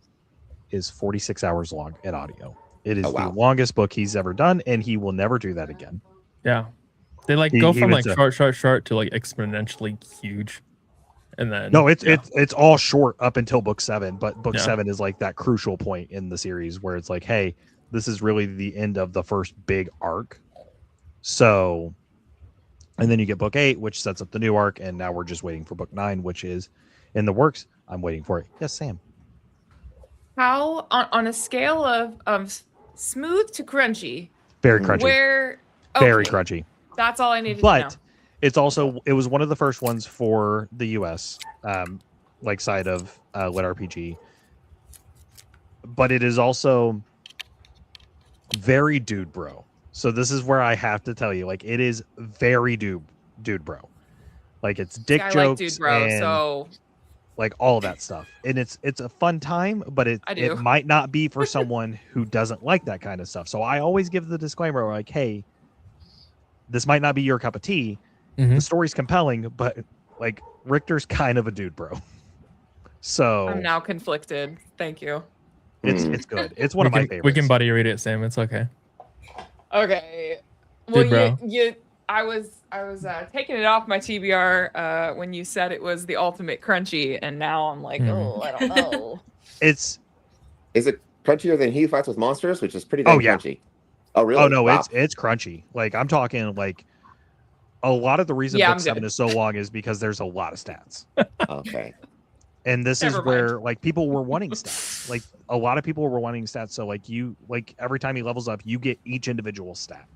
is 46 hours long in audio. It is the longest book he's ever done, and he will never do that again. Yeah. They like go from like short to like exponentially huge. And then it's all short up until book 7, but book 7 is like that crucial point in the series where it's like, hey, this is really the end of the first big arc. So, and then you get book 8, which sets up the new arc, and now we're just waiting for book 9, which is in the works. I'm waiting for it. Yes, Sam. How on a scale of smooth to crunchy? Very crunchy. Very crunchy. That's all I needed to know. It's also, it was one of the first ones for the US, like side of Lit RPG. But it is also very dude bro. So this is where I have to tell you, like, it is very dude bro. Like, it's dick jokes, like dude bro, and so like all of that stuff. And it's a fun time, but it might not be for someone who doesn't like that kind of stuff. So I always give the disclaimer, like, hey, this might not be your cup of tea. The story's compelling, but like Richter's kind of a dude bro. So I'm now conflicted. Thank you. It's good. It's one of my favorites. We can buddy read it, Sam. It's okay. Okay. Well, I was taking it off my TBR when you said it was the ultimate crunchy, and now I'm like, oh, I don't know. Is it crunchier than He Fights with Monsters, which is pretty damn crunchy? Oh, really? Oh no, wow. it's crunchy. Like, I'm talking like a lot of the reason book 7 is so long is because there's a lot of stats. Okay. And this is where like people were wanting stats. Like, a lot of people were wanting stats. So like every time he levels up, you get each individual stat.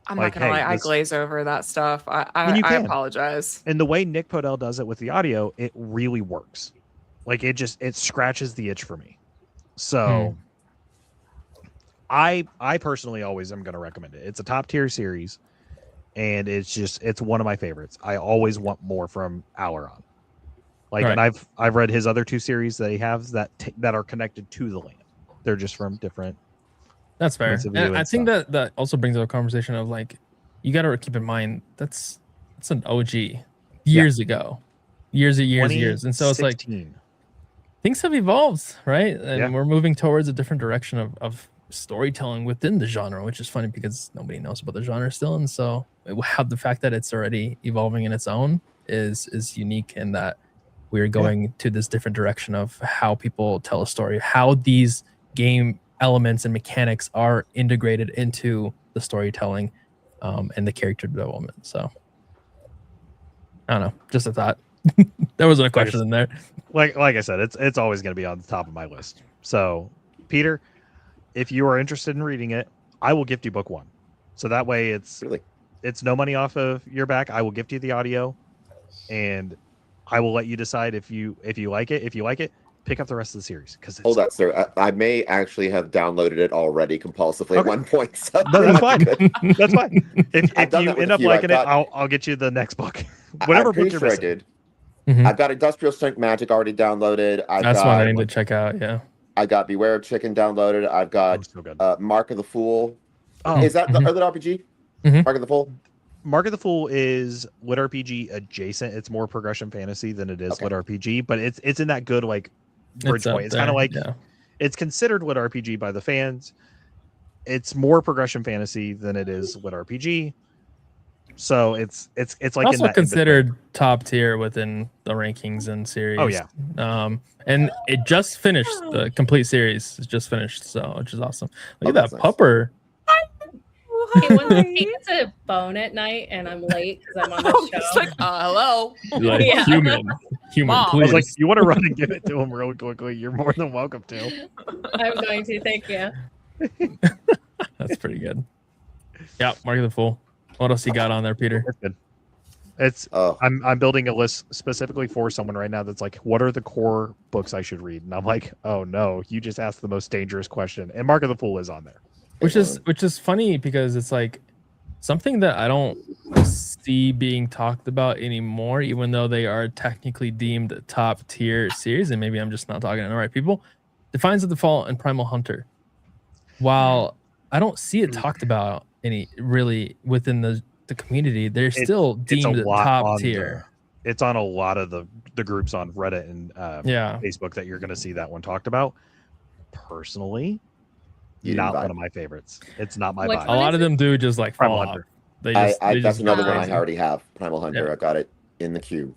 I'm like, not gonna lie, I glaze over that stuff. I apologize. And the way Nick Podell does it with the audio, it really works. Like, it scratches the itch for me. So I personally always am going to recommend it. It's a top tier series, and it's one of my favorites. I always want more from Alaron. Like, and I've read his other 2 series that he has that are connected to the land. They're just from different. That's fair. And I think that also brings up a conversation of like, you got to keep in mind that's an OG years ago, years, and so it's like things have evolved, right? And we're moving towards a different direction of storytelling within the genre, which is funny because nobody knows about the genre still, and so the fact that it's already evolving in its own is unique in that we're going to this different direction of how people tell a story, how these game elements and mechanics are integrated into the storytelling and the character development. So I don't know, just a thought. There wasn't a question in there. Like I said, it's always going to be on the top of my list. So Peter, if you are interested in reading it, I will gift you book 1. So that way it's no money off of your back. I will gift you the audio, and I will let you decide if you like it. If you like it, pick up the rest of the series. Hold on, sir. I may actually have downloaded it already compulsively at one point. So no, that's fine. That's fine. If you end up liking it, I'll get you the next book. Whatever book you're missing. I did. I've got Industrial Strength Magic already downloaded. That's one I need to check out. Yeah. I got Beware of Chicken downloaded. I've got Mark of the Fool. Is that the other RPG? Mark of the Fool. Mark of the Fool is Lit RPG adjacent. It's more progression fantasy than it is Lit RPG, but it's in that good like bridge point. It's kind of like it's considered Lit RPG by the fans. It's more progression fantasy than it is Lit RPG. So it's like also considered top tier within the rankings and series. Oh yeah. And it just finished. The complete series is just finished, so which is awesome. Look at that pupper. Hey, when he gets a bone at night and I'm late because I'm on the show. It's like, hello. Like, human, Mom. please. I was like, you want to run and give it to him real quickly? You're more than welcome to. I'm going to. Thank you. That's pretty good. Yeah, Mark of the Fool. What else you got on there, Peter? It's good. It's I'm building a list specifically for someone right now that's like, what are the core books I should read? And I'm like, oh no, you just asked the most dangerous question. And Mark of the Fool is on there. Which is funny because it's like something that I don't see being talked about anymore, even though they are technically deemed a top tier series, and maybe I'm just not talking to the right people. Defiance of the Fall and Primal Hunter. While I don't see it talked about any really within the community, they're still deemed a top tier. It's on a lot of the groups on Reddit and Facebook that you're going to see that one talked about. Personally, not one of my favorites. It's not my vibe. A lot of them do just like Primal fall Hunter. That's another one I already have. Primal Hunter. Yeah. I got it in the queue.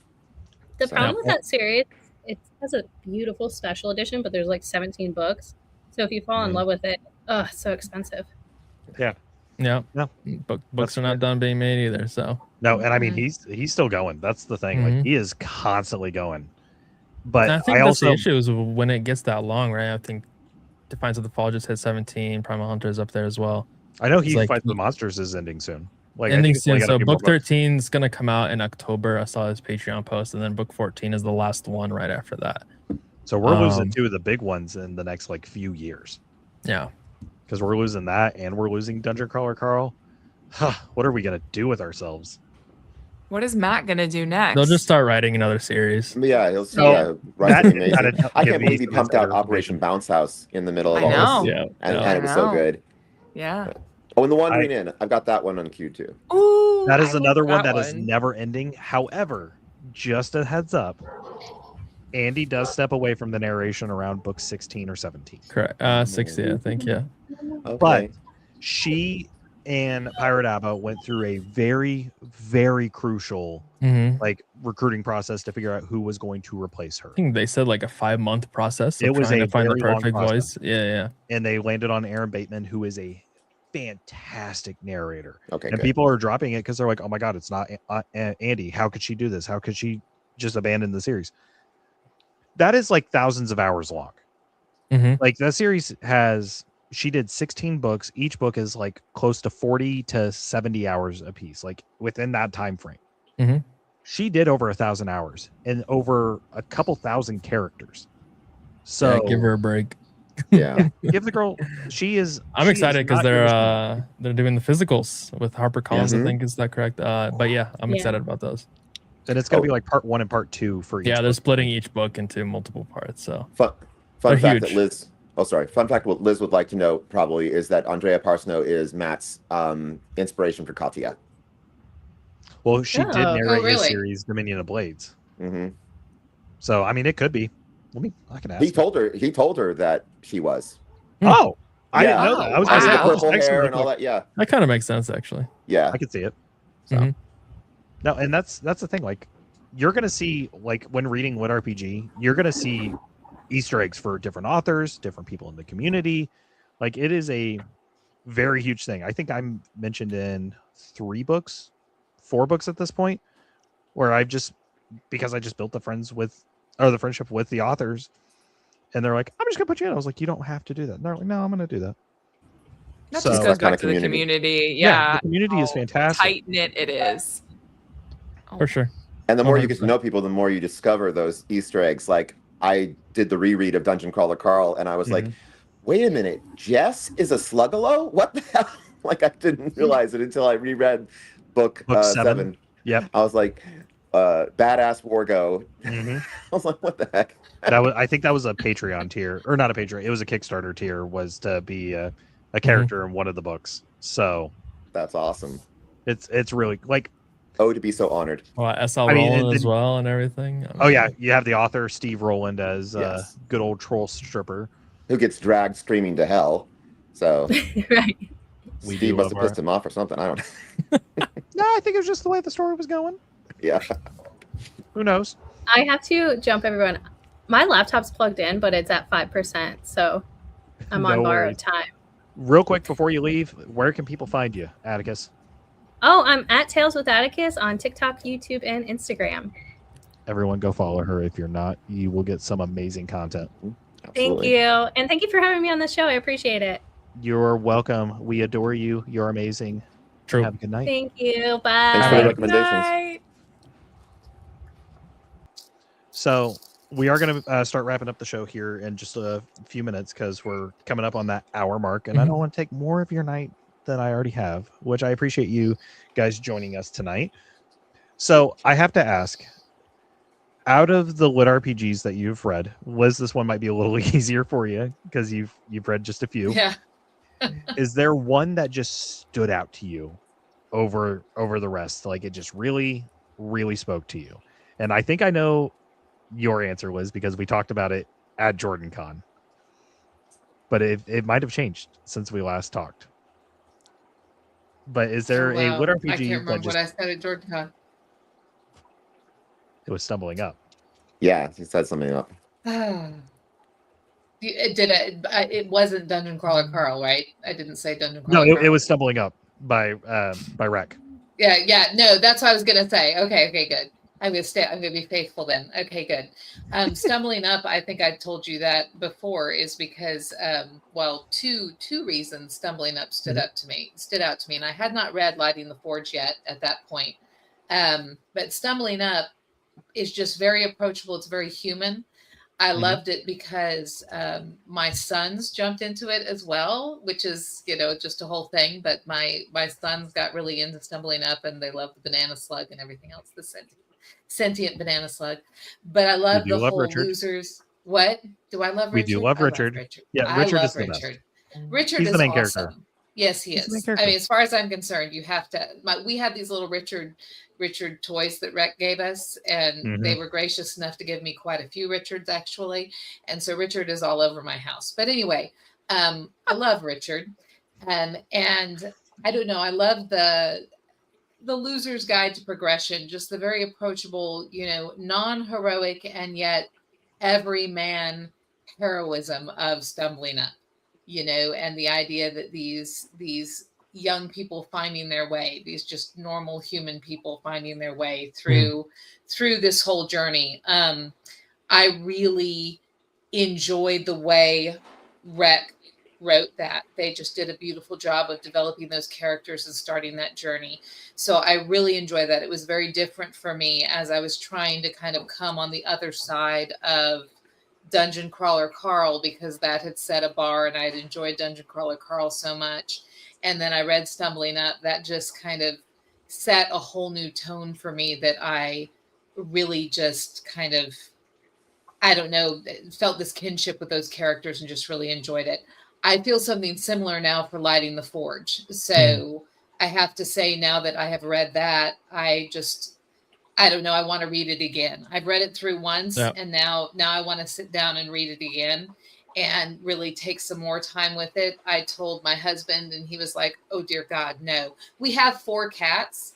The problem with that series, it has a beautiful special edition, but there's like 17 books. So if you fall in love with it, it's so expensive. Yeah. Yeah. Books are not done being made either. So no, and I mean he's still going. That's the thing. Like he is constantly going. But and I think that's the issue is when it gets that long, right? I think Defiance of the Fall just hit 17. Primal Hunter is up there as well. I know he Fight the Monsters is ending soon. Like ending soon. So book 13 is gonna come out in October. I saw his Patreon post, and then book 14 is the last one right after that. So we're losing two of the big ones in the next like few years. Yeah. Because we're losing that and we're losing Dungeon Crawler Carl. What are we going to do with ourselves? What is Matt going to do next? They'll just start writing another series. Yeah, he'll write amazing. I can't believe he pumped out Operation Bounce House in the middle of all this. And it was so good. Yeah. Oh, and The Wandering Inn. I've got that one on queue too. Ooh, that is another one that is never ending. However, just a heads up, Andy does step away from the narration around book 16 or 17. Correct. 60, I think, yeah. Okay. But she and Pirate Abba went through a very, very crucial like recruiting process to figure out who was going to replace her. I think they said like a 5-month process. It was to find the perfect voice. Yeah. And they landed on Aaron Bateman, who is a fantastic narrator. Okay. And people are dropping it because they're like, oh my God, it's not Andy. How could she do this? How could she just abandon the series? That is like thousands of hours long. Like that series she did 16 books. Each book is like close to 40 to 70 hours a piece, like within that time frame. She did over 1,000 hours and over a couple thousand characters. So give her a break. Yeah. Give the girl, I'm excited because they're doing the physicals with HarperCollins. I think, is that correct? But yeah, I'm excited about those. And it's going to be like part 1 and part 2 for each they're book. splitting each book into multiple parts. So fun fact that Liz. Oh, sorry. Fun fact what Liz would like to know probably is that Andrea Parsnow is Matt's inspiration for Katya. Well, she did narrate his series Dominion of Blades. So I mean, it could be. I can ask. He told her that she was. Oh, I didn't know that. I was the purple hair and all that. Yeah, that kind of makes sense actually. Yeah, I could see it. So no, and that's the thing. Like, you're gonna see, like, when reading Lit RPG, you're gonna see Easter eggs for different authors, different people in the community. Like, it is a very huge thing. I think I'm mentioned in 4 books at this point, where because I just built the friendship with the authors, and they're like, I'm just gonna put you in. I was like, you don't have to do that. And they're like, no, I'm gonna do that. That just goes back to the community. Yeah, the community is fantastic. Tight knit it is. For sure. And the more you get to know people, the more you discover those Easter eggs. Like, I did the reread of Dungeon Crawler Carl, and I was like, wait a minute, Jess is a Sluggalo? What the hell? Like, I didn't realize it until I reread book 7. Yep. I was like, badass Wargo. I was like, what the heck? I think that was a Patreon tier, or not a Patreon. It was a Kickstarter tier, was to be a character in one of the books. So that's awesome. It's really like, to be so honored. Well, SL Rowland as well and everything. You have the author Steve Rowland as good old troll stripper who gets dragged screaming to hell. So right. Steve must have pissed him off or something. I don't know. No, I think it was just the way the story was going. Yeah. Who knows? I have to jump everyone. My laptop's plugged in, but it's at 5%, so I'm on borrowed time. Real quick before you leave, where can people find you, Atticus? Oh, I'm at Tales with Atticus on TikTok, YouTube, and Instagram. Everyone go follow her. If you're not, you will get some amazing content. Thank you. And thank you for having me on the show. I appreciate it. You're welcome. We adore you. You're amazing. True. Have a good night. Thank you. Bye. Thanks for the Bye. recommendations. Night. So we are going to start wrapping up the show here in just a few minutes because we're coming up on that hour mark, and I don't want to take more of your night than I already have, which I appreciate you guys joining us tonight. So I have to ask, out of the lit RPGs that you've read, Liz, this one might be a little easier for you because you've read just a few. Yeah. Is there one that just stood out to you over the rest? Like it just really, really spoke to you? And I think I know your answer, Liz, because we talked about it at Jordan Con. But it might have changed since we last talked. But is there a lit RPG I can't remember that just... what I said at Jordan Con. It was Stumbling Up. Yeah, he said something up. It wasn't Dungeon Crawler Carl, right? I didn't say Dungeon No, Crawler. it was Stumbling Up by Rec. Yeah. No, that's what I was gonna say. Okay, good. I'm gonna be faithful then. Okay, good. Stumbling Up, I think I told you that before, is because two reasons Stumbling Up stood out to me, and I had not read Lighting the Forge yet at that point. But Stumbling Up is just very approachable. It's very human. I loved it because my sons jumped into it as well, which is, just a whole thing. But my sons got really into Stumbling Up, and they love the banana slug and everything else, the sentient banana slug. But I love the whole Richard. Losers. What? Do I love Richard? We do love Richard. Yeah, Richard is the best. Richard He's is the main awesome. character. Yes, he is. I mean, as far as I'm concerned, you have to. We had these little Richard toys that Rec gave us, and they were gracious enough to give me quite a few Richards, actually. And so Richard is all over my house. But anyway, I love Richard, and I don't know. I love the Loser's Guide to Progression, just the very approachable, non-heroic and yet everyman heroism of Stumbling Up. And the idea that these young people finding their way, these just normal human people finding their way through this whole journey. I really enjoyed the way Rec wrote that. They just did a beautiful job of developing those characters and starting that journey. So I really enjoyed that. It was very different for me as I was trying to kind of come on the other side of Dungeon Crawler Carl, because that had set a bar and I'd enjoyed Dungeon Crawler Carl so much. And then I read Stumbling Up. That just kind of set a whole new tone for me that I really just kind of, I don't know, felt this kinship with those characters and just really enjoyed it. I feel something similar now for Lighting the Forge. So I have to say, now that I have read that, I don't know, I want to read it again. I've read it through once, and now I want to sit down and read it again and really take some more time with it. I told my husband, and he was like, oh dear God, no. We have 4 cats.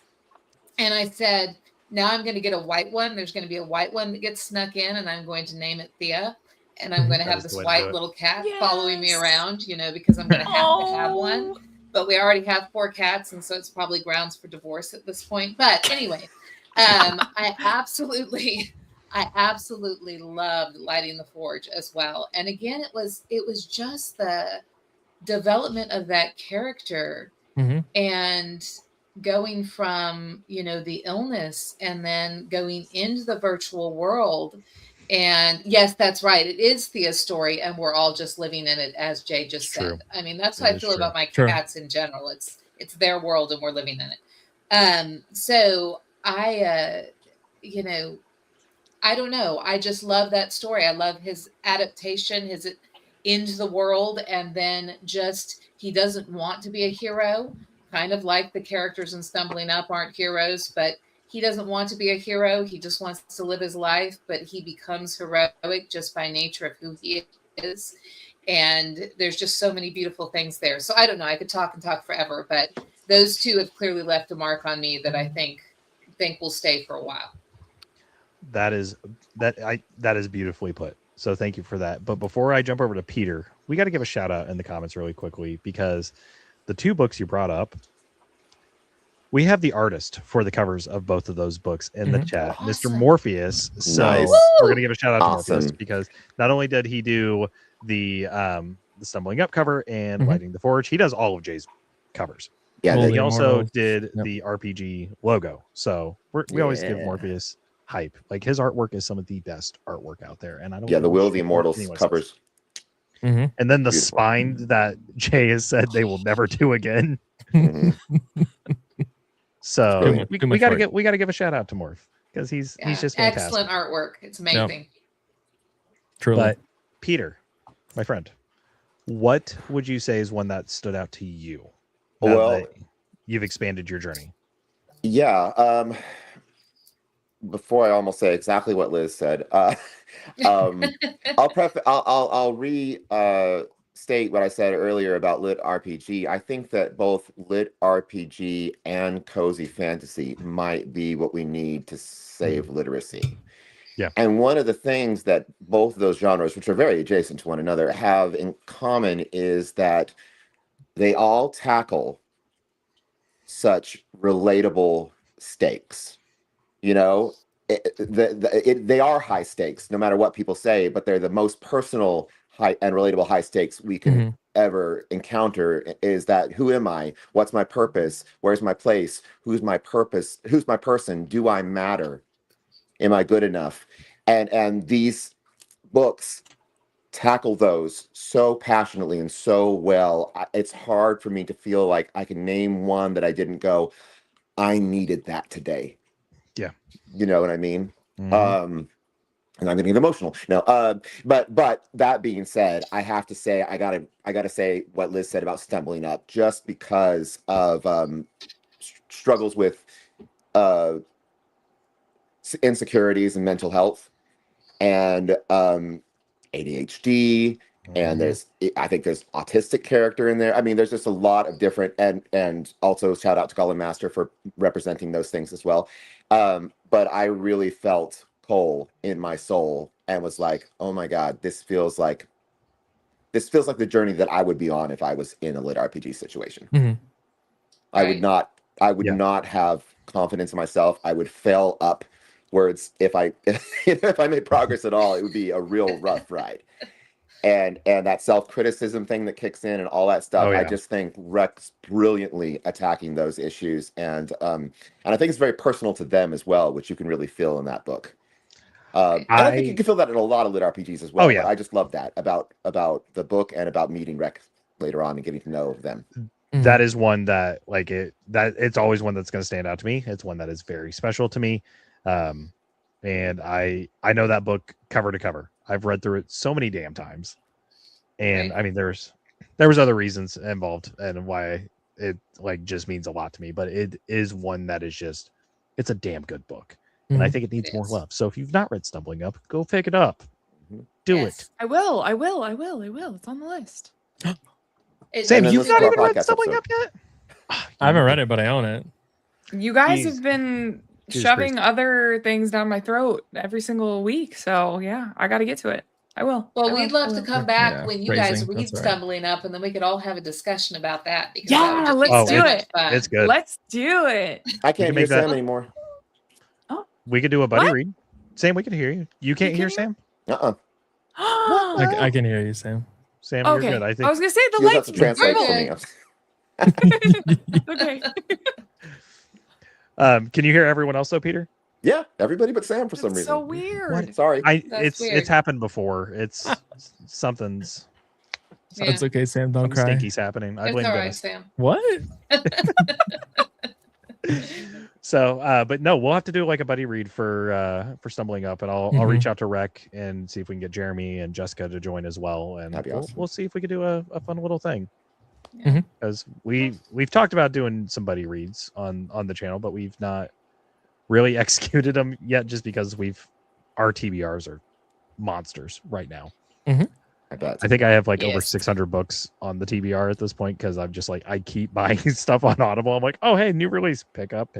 And I said, now I'm going to get a white one. There's going to be a white one that gets snuck in, and I'm going to name it Thea. And I'm going to have this white little cat following me around, because I'm going to have one. But we already have 4 cats, and so it's probably grounds for divorce at this point. But anyway, I absolutely loved Lighting the Forge as well. And again, it was just the development of that character and going from, the illness and then going into the virtual world. And yes, that's right. It is Thea's story, and we're all just living in it, as Jay just said. I mean, that's how I feel about my cats in general. It's their world, and we're living in it. So I, I don't know. I just love that story. I love his adaptation, his into the world, and then just he doesn't want to be a hero, kind of like the characters in Stumbling Up aren't heroes, but he doesn't want to be a hero. He just wants to live his life, but he becomes heroic just by nature of who he is. And there's just so many beautiful things there. So I don't know. I could talk and talk forever, but those 2 have clearly left a mark on me that I think will stay for a while. That is beautifully put. So thank you for that. But before I jump over to Peter, we got to give a shout out in the comments really quickly, because the 2 books you brought up, we have the artist for the covers of both of those books in the chat, awesome. Mr. Morpheus. So Nice. we're going to give a shout out to Awesome. Morpheus, because not only did he do the Stumbling Up cover and Lighting the Forge, he does all of Jay's covers. Yeah, Well, And he the also Immortals. did Yep. the RPG logo. So we always give Yeah. Morpheus hype. Like his artwork is some of the best artwork out there. And I don't yeah, the give a Will of the shit what Immortals anyone says. covers. Mhm. And then the Beautiful. spine that Jay has said they will never do again. Mhm. So brilliant. Too much work. we gotta give a shout out to Morph because he's just fantastic. excellent artwork. It's amazing. Truly. But Peter, my friend, what would you say is one that stood out to you? Now Well, that you've expanded your journey. yeah. Before I almost say exactly what Liz said, I'll state what I said earlier about lit RPG. I think that both lit RPG and cozy fantasy might be what we need to save literacy. Yeah. And one of the things that both of those genres, which are very adjacent to one another, have in common is that they all tackle such relatable stakes. You know, they are high stakes, no matter what people say, but they're the most personal high and relatable high stakes we can ever encounter. Is that who am I? What's my purpose? Where's my place? Who's my purpose? Who's my person? Do I matter? Am I good enough? And these books tackle those so passionately and so well. It's hard for me to feel like I can name one that I didn't go, I needed that today. Yeah. You know what I mean? Mhm. And I'm getting emotional. No, but that being said, I have to say I gotta say what Liz said about stumbling up, just because of struggles with insecurities and mental health and ADHD. And I think there's autistic character in there. I mean, there's just a lot of different, and also shout out to Colin Master for representing those things as well. But I really felt Cole in my soul and was like, oh my God, this feels like the journey that I would be on if I was in a lit RPG situation. I would not have confidence in myself. I would fail upwards if I made progress at all. It would be a real rough ride. And that self-criticism thing that kicks in and all that stuff, I just think Rex brilliantly attacking those issues, and I think it's very personal to them as well, which you can really feel in that book. And I think you can feel that in a lot of lit RPGs as well. Oh, yeah. But I just love that about the book and about meeting Rex later on and getting to know them. That is one that it's always one that's going to stand out to me. It's one that is very special to me. And I know that book cover to cover. I've read through it so many damn times. And I mean, there was other reasons involved and why it just means a lot to me, but it is one that is it's a damn good book. And I think it needs more love. So if you've not read Stumbling Up, go pick it up. Do it. I will. It's on the list. Sam, you've not even read Stumbling Up yet? I haven't read it, but I own it. You guys have been shoving other things down my throat every single week. So yeah, I got to get to it. I will. Well, we'd love to come back when you guys read Stumbling Up, and then we could all have a discussion about that. Because let's do it. It's good. Let's do it. I can't hear Sam anymore. We could do a buddy read. Sam, we can hear you. You can't hear Sam? I can hear you, Sam. Sam, you're good. I think I was gonna say the lights translate for me. Okay. Can you hear everyone else though, Peter? Yeah, everybody but Sam for some reason. So weird. What? Sorry. It's happened before. It's something's It's okay, Sam. Don't cry. Stinky's happening. I blame Dennis. Sam. What? So, but no, we'll have to do like a buddy read for Stumbling Up, and I'll reach out to Rec and see if we can get Jeremy and Jessica to join as well, and we'll see if we can do a fun little thing. Because we've talked about doing some buddy reads on the channel, but we've not really executed them yet, just because our TBRs are monsters right now. I bet. I think I have over 600 books on the TBR at this point, because I'm just I keep buying stuff on Audible. I'm like, oh hey, new release, pick up.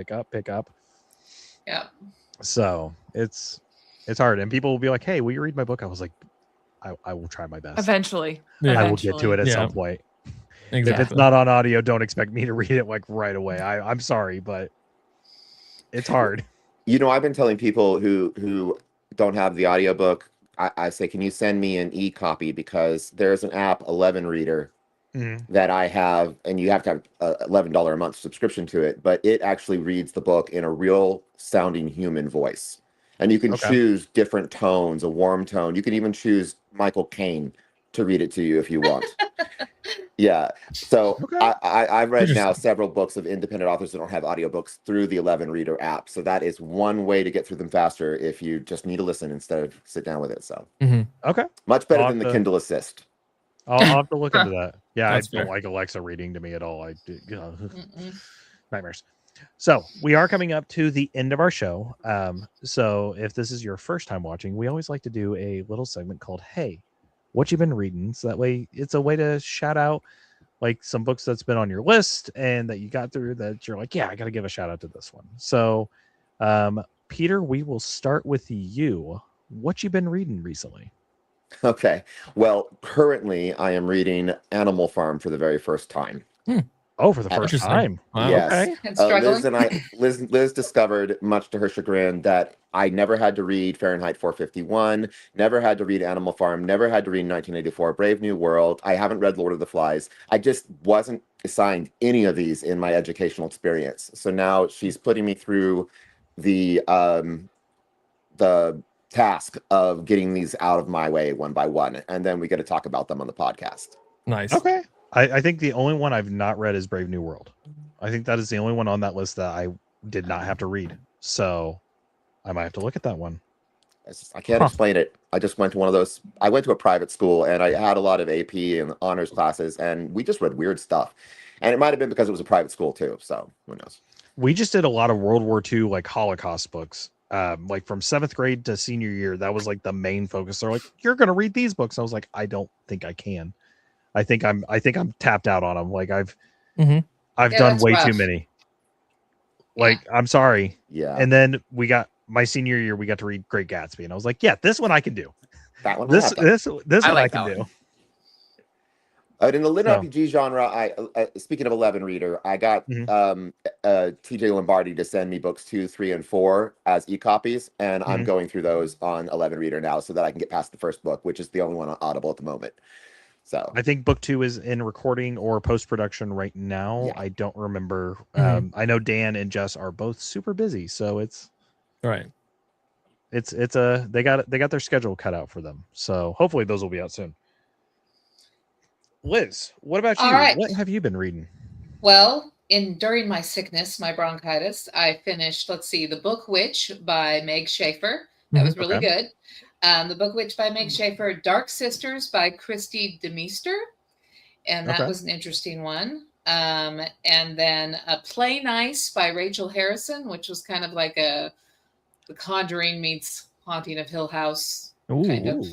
Yeah. So it's hard, and people will be like, hey, will you read my book? I was like, I will try my best. Eventually. I will get to it at some point. Exactly. If it's not on audio, don't expect me to read it right away. I'm sorry, but it's hard. I've been telling people who don't have the audiobook, I say, can you send me an e-copy? Because there's an app, 11 Reader, that I have, and you have to have $11 a month subscription to it, but it actually reads the book in a real sounding human voice. And you can choose different tones, a warm tone. You can even choose Michael Caine to read it to you if you want. Yeah. So I've read now several books of independent authors that don't have audiobooks through the 11 Reader app. So that is one way to get through them faster if you just need to listen instead of sit down with it. So much better than the Kindle Assist. I'll have to look into that. Yeah, That's I don't fair. like Alexa reading to me at all. Nightmares. So we are coming up to the end of our show. So if this is your first time watching, we always like to do a little segment called Hey, what you been reading? So that way it's a way to shout out like some books that's been on your list and that you got through that you're like, yeah, I got to give a shout out to this one. So Peter, we will start with you. What you been reading recently? Okay. Well, currently I am reading Animal Farm for the very first time. Oh, for the first time. Wow. Yes. Okay. And struggling. Liz discovered, much to her chagrin, that I never had to read Fahrenheit 451, never had to read Animal Farm, never had to read 1984, Brave New World. I haven't read Lord of the Flies. I just wasn't assigned any of these in my educational experience. So now she's putting me through the task of getting these out of my way one by one, and then we get to talk about them on the podcast. Nice. Okay. I think the only one I've not read is Brave New World. I think that is the only one on that list that I did not have to read. So I might have to look at that one. I can't explain it. I just went to one of those. I went to a private school and I had a lot of AP and honors classes, and we just read weird stuff. And it might have been because it was a private school too. So who knows? We just did a lot of World War II, like Holocaust books. Like from 7th grade to senior year, that was like the main focus. They're like, you're going to read these books. I was like, I don't think I can. I think I'm tapped out on them. Like I've done way too many. Like, I'm sorry. Yeah. And then we got my senior year, we got to read Great Gatsby, and I was like, yeah, this one I can do. That one. This one I can do. In the lit RPG genre, speaking of 11 Reader, I got TJ Lombardi to send me books 2, 3, and 4 as e-copies, and I'm going through those on 11 Reader now so that I can get past the first book, which is the only one on Audible at the moment. So I think book 2 is in recording or post-production right now. Yeah. I don't remember. I know Dan and Jess are both super busy, so it's right. They got their schedule cut out for them. So hopefully those will be out soon. Liz, what about you? All right. What have you been reading? Well, during my sickness, my bronchitis, I finished, The Book Witch by Meg Schaefer. That was really good. The Book Witch by Meg Schaefer, Dark Sisters by Christy DeMeester, and that was an interesting one. And then Play Nice by Rachel Harrison, which was kind of like The Conjuring meets Haunting of Hill House, kind of.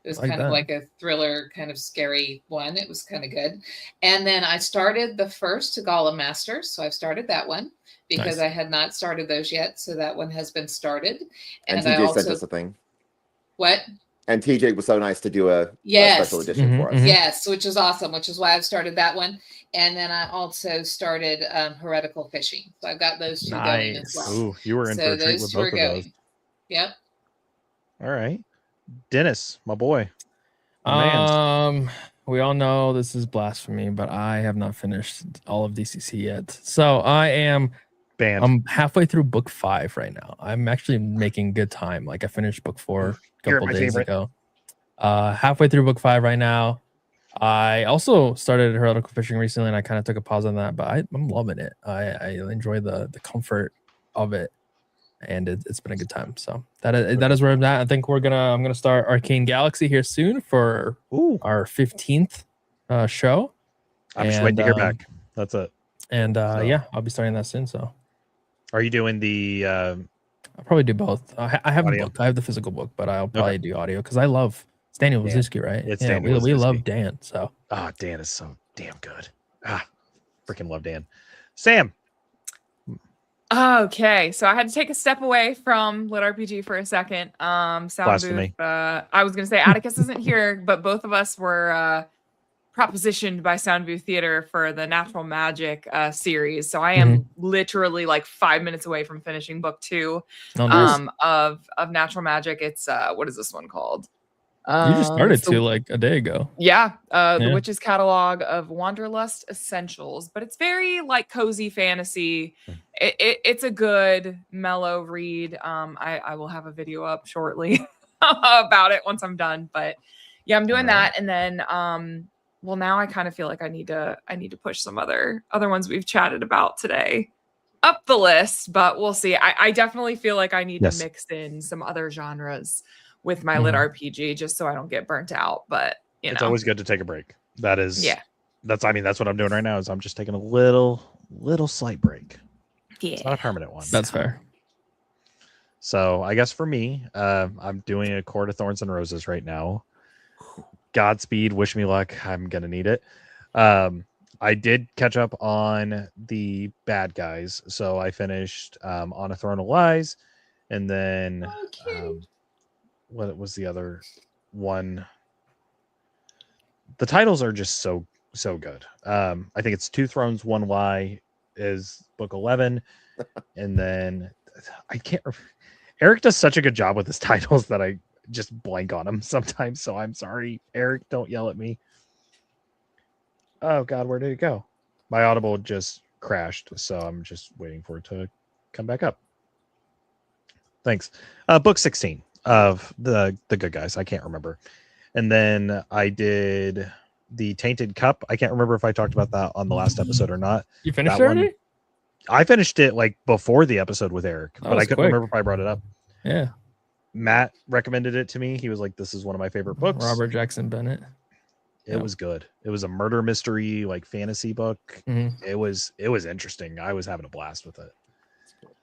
It was kind of like a thriller, kind of scary one. It was kind of good. And then I started the first Golem Masters, so I've started that one because I had not started those yet, so that one has been started. And TJ sent us a thing. What? And TJ was so nice to do a special edition for us. Yes, which is awesome, which is why I've started that one. And then I also started Heretical Fishing. So I've got those two going as well. Ooh, you were in for a treat with both of those. Yep. All right. Dennis, my boy. We all know this is blasphemy, but I have not finished all of DCC yet. So I am banned. I'm halfway through book 5 right now. I'm actually making good time. Like I finished book 4 a couple days ago. Halfway through book 5 right now. I also started Heretical Fishing recently, and I kind of took a pause on that, but I'm loving it. I enjoy the comfort of it, and it's been a good time. So that is where I'm at. I think I'm gonna start Arcane Galaxy here soon for our 15th show. I'm just waiting to hear back. That's it. And yeah, I'll be starting that soon. So are you doing the I'll probably do both. I have a book. I have the physical book, but I'll probably do audio because I love Daniel Waziski, right? It's Daniel we love Dan. So Dan is so damn good. Freaking love Dan. Sam. Okay, so I had to take a step away from Lit RPG for a second. Sound Blasphemy. Booth. I was going to say Atticus isn't here, but both of us were propositioned by Sound Booth Theater for the Natural Magic series. So I am literally like 5 minutes away from finishing book 2 of Natural Magic. It's what is this one called? You just started So- to like a day ago. Yeah, the Yeah. Witch's Catalog of Wanderlust Essentials, but it's very like cozy fantasy. It's a good mellow read. I will have a video up shortly about it once I'm done. But yeah, I'm doing that, and then well, now I kind of feel like I need to push some other ones we've chatted about today up the list, but we'll see. I definitely feel like I need to mix in some other genres with my lit RPG just so I don't get burnt out. But it's always good to take a break. That's what I'm doing right now is I'm just taking a little slight break. Yeah. It's not a permanent one. That's fair. So I guess for me, I'm doing a Court of Thorns and Roses right now. Godspeed, wish me luck. I'm gonna need it. I did catch up on the bad guys, so I finished On a Throne of Lies, and then what was the other one? The titles are just so good. I think it's Two Thrones, One Lie is book 11, and then I can't. Eric does such a good job with his titles that I just blank on them sometimes. So I'm sorry, Eric. Don't yell at me. Oh God, where did it go? My Audible just crashed, so I'm just waiting for it to come back up. Thanks. Book 16 of the good guys. I can't remember. And then I did the Tainted Cup. I can't remember if I talked about that on the last episode or not. You finished that already? I finished it like before the episode with Eric, but I couldn't quick. remember if I brought it up. Yeah. Matt recommended it to me. He was like, "This is one of my favorite books." Robert Jackson Bennett. It was good. It was a murder mystery, like fantasy book. Mm-hmm. It was interesting. I was having a blast with it.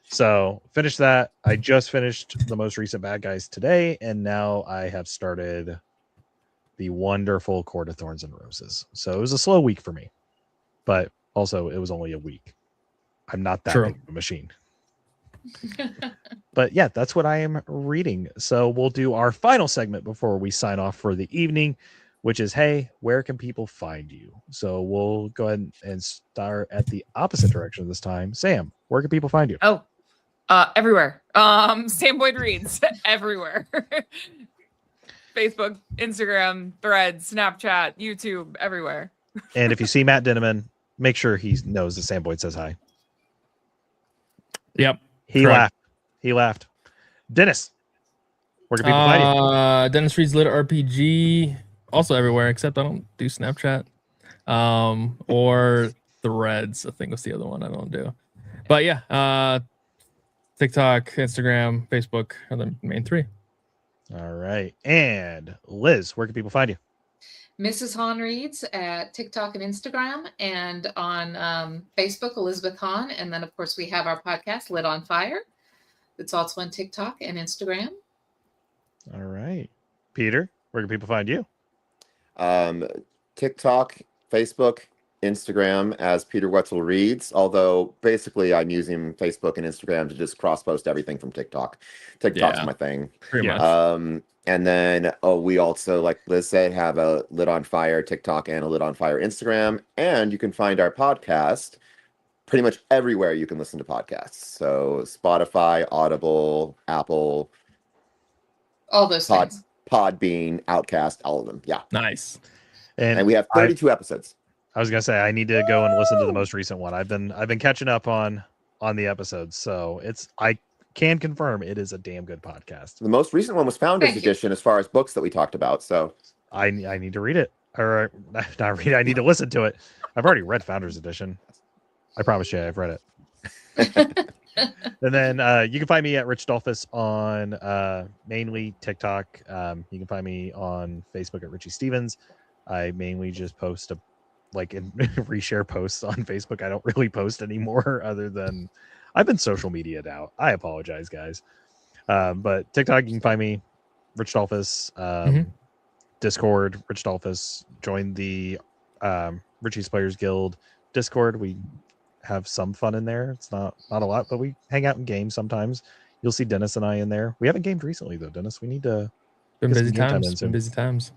So finished that. I just finished the most recent Bad Guys today, and now I have started the wonderful Court of Thorns and Roses. So it was a slow week for me, but also it was only a week. I'm not that big of a machine. But yeah, that's what I am reading. So we'll do our final segment before we sign off for the evening, which is, hey, where can people find you? So we'll go ahead and start at the opposite direction this time. Sam, where can people find you? Oh, everywhere. Sam Boyd Reads everywhere. Facebook, Instagram, Threads, Snapchat, YouTube, everywhere. And if you see Matt Dinneman, make sure he knows that Sam Boyd says hi. Yep. He laughed. Dennis, where can people find you? Dennis Reed's Lit RPG, also everywhere, except I don't do Snapchat. Or Threads, I think was the other one I don't do. But yeah, TikTok, Instagram, Facebook are the main three. All right. And Liz, where can people find you? Mrs. Hahn Reads at TikTok and Instagram, and on Facebook, Elizabeth Hahn. And then, of course, we have our podcast, Lit on Fire. It's also on TikTok and Instagram. All right. Peter, where can people find you? TikTok, Facebook, Instagram as Peter Wetzel Reads, although basically I'm using Facebook and Instagram to just cross-post everything from TikTok. TikTok's my thing. Pretty much. And then we also, like Liz said, have a Lit on Fire TikTok and a Lit on Fire Instagram. And you can find our podcast pretty much everywhere you can listen to podcasts. So Spotify, Audible, Apple, all those things. Podbean, Outcast, all of them. Yeah. Nice. And we have 32 episodes. I was gonna say I need to go and listen to the most recent one. I've been catching up on the episodes, so I can confirm it is a damn good podcast. The most recent one was Founders Edition as far as books that we talked about. So I need to read it, or not read it. I need to listen to it. I've already read Founders Edition. I promise you, I've read it. And then you can find me at Rich Dolphus on mainly TikTok. You can find me on Facebook at Richey Stevens. I mainly just post and reshare posts on Facebook. I don't really post anymore other than I've been social media'd out. I apologize, guys. But TikTok, you can find me, Rich Dolphus, Discord, Rich Dolphus. Join the Richey's Players Guild Discord. We have some fun in there. It's not a lot, but we hang out in games sometimes. You'll see Dennis and I in there. We haven't gamed recently though, Dennis. We need to Been busy times.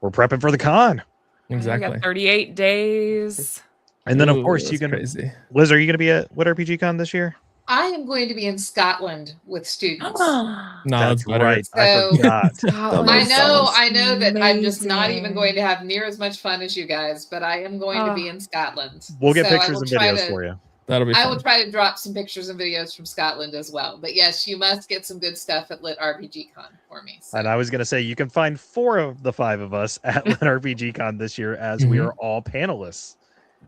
We're prepping for the con. Exactly. We got 38 days. And then of course you can crazy. Liz, are you gonna be at What RPG Con this year? I am going to be in Scotland with students. No, That's that's better. right. I So- forgot. Scotland I Those know, songs. I know that I'm just not even Amazing. going to have near as much fun as you guys, but I am going to be Oh. in Scotland. We'll get So I pictures will and try videos to- for you. That'll be I fun. will try to drop some pictures and videos from Scotland as well. But yes, you must get some good stuff at Lit RPG Con for me. So. And I was going to say, you can find 4 of the 5 of us at Lit RPG Con this year as we Mhm. are all panelists.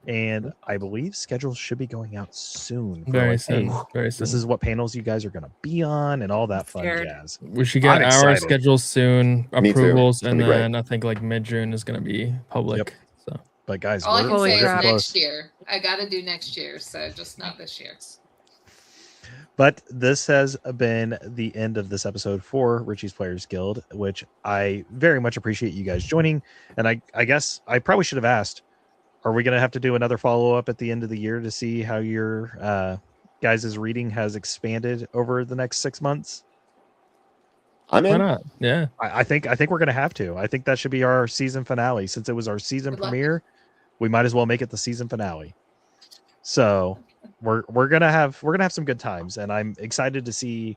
And I believe schedules should be going out soon. for Very like, soon. hey, Very soon. this is what panels you guys are going to be on and all that fun Scared. jazz. We should get I'm our excited. schedules soon, Me too. approvals, It's gonna and be great. then I think like mid-June is going to be public. Yep. So But guys, All I we're, can Holy say we're is getting crap. next close. year. I got to do next year, so just not this year. But this has been the end of this episode for Richey's Players Guild, which I very much appreciate you guys joining. And I guess I probably should have asked, are we going to have to do another follow-up at the end of the year to see how your guys' reading has expanded over the next 6 months? I'm why in. not? Yeah. I think we're going to have to. I think that should be our season finale. Since it was our season Good luck. premiere, we might as well make it the season finale. So we're gonna have some good times, and I'm excited to see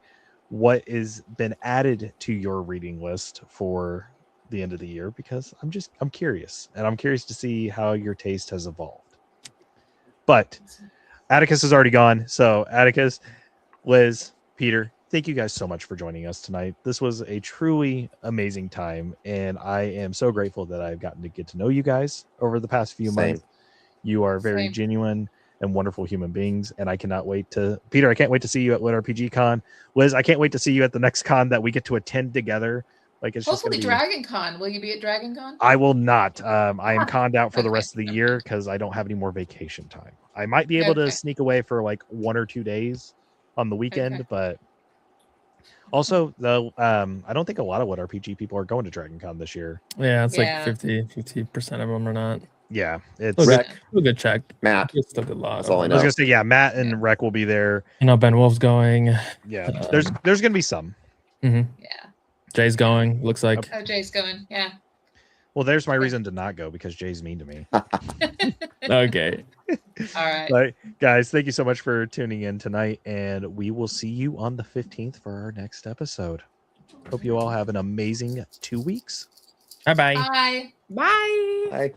what is been added to your reading list for the end of the year, because I'm curious, and I'm curious to see how your taste has evolved. But Atticus is already gone, so Atticus, Liz, Peter, thank you guys so much for joining us tonight. This was a truly amazing time, and I am so grateful that I've gotten to get to know you guys over the past few Same. months. You are very Same. genuine and wonderful human beings, and I cannot wait to Peter. I can't wait to see you at Lit RPG Con. Liz, I can't wait to see you at the next con that we get to attend together. Like, it's Hopefully, just gonna be... Dragon Con. Will you be at Dragon Con? I will not. I am conned out for the Okay. rest of the year because I don't have any more vacation time. I might be able to Okay. sneak away for like 1 or 2 days on the weekend, Okay. but also I don't think a lot of Lit RPG people are going to Dragon Con this year. Yeah, it's Yeah. like 50% of them are not. Yeah, it's. Still Rec, a good check. Matt. It's still a good lot. That's all I I know. was gonna say, yeah, Matt and Rec will be there. You know, Ben Wolf's going. Yeah, there's gonna be some. hmm Yeah. Jay's going. Looks like. Oh, Jay's going. Yeah. Well, there's my reason to not go, because Jay's mean to me. Okay. All right. But guys, thank you so much for tuning in tonight, and we will see you on the 15th for our next episode. Hope you all have an amazing 2 weeks. Bye-bye. Bye. Bye. Hi.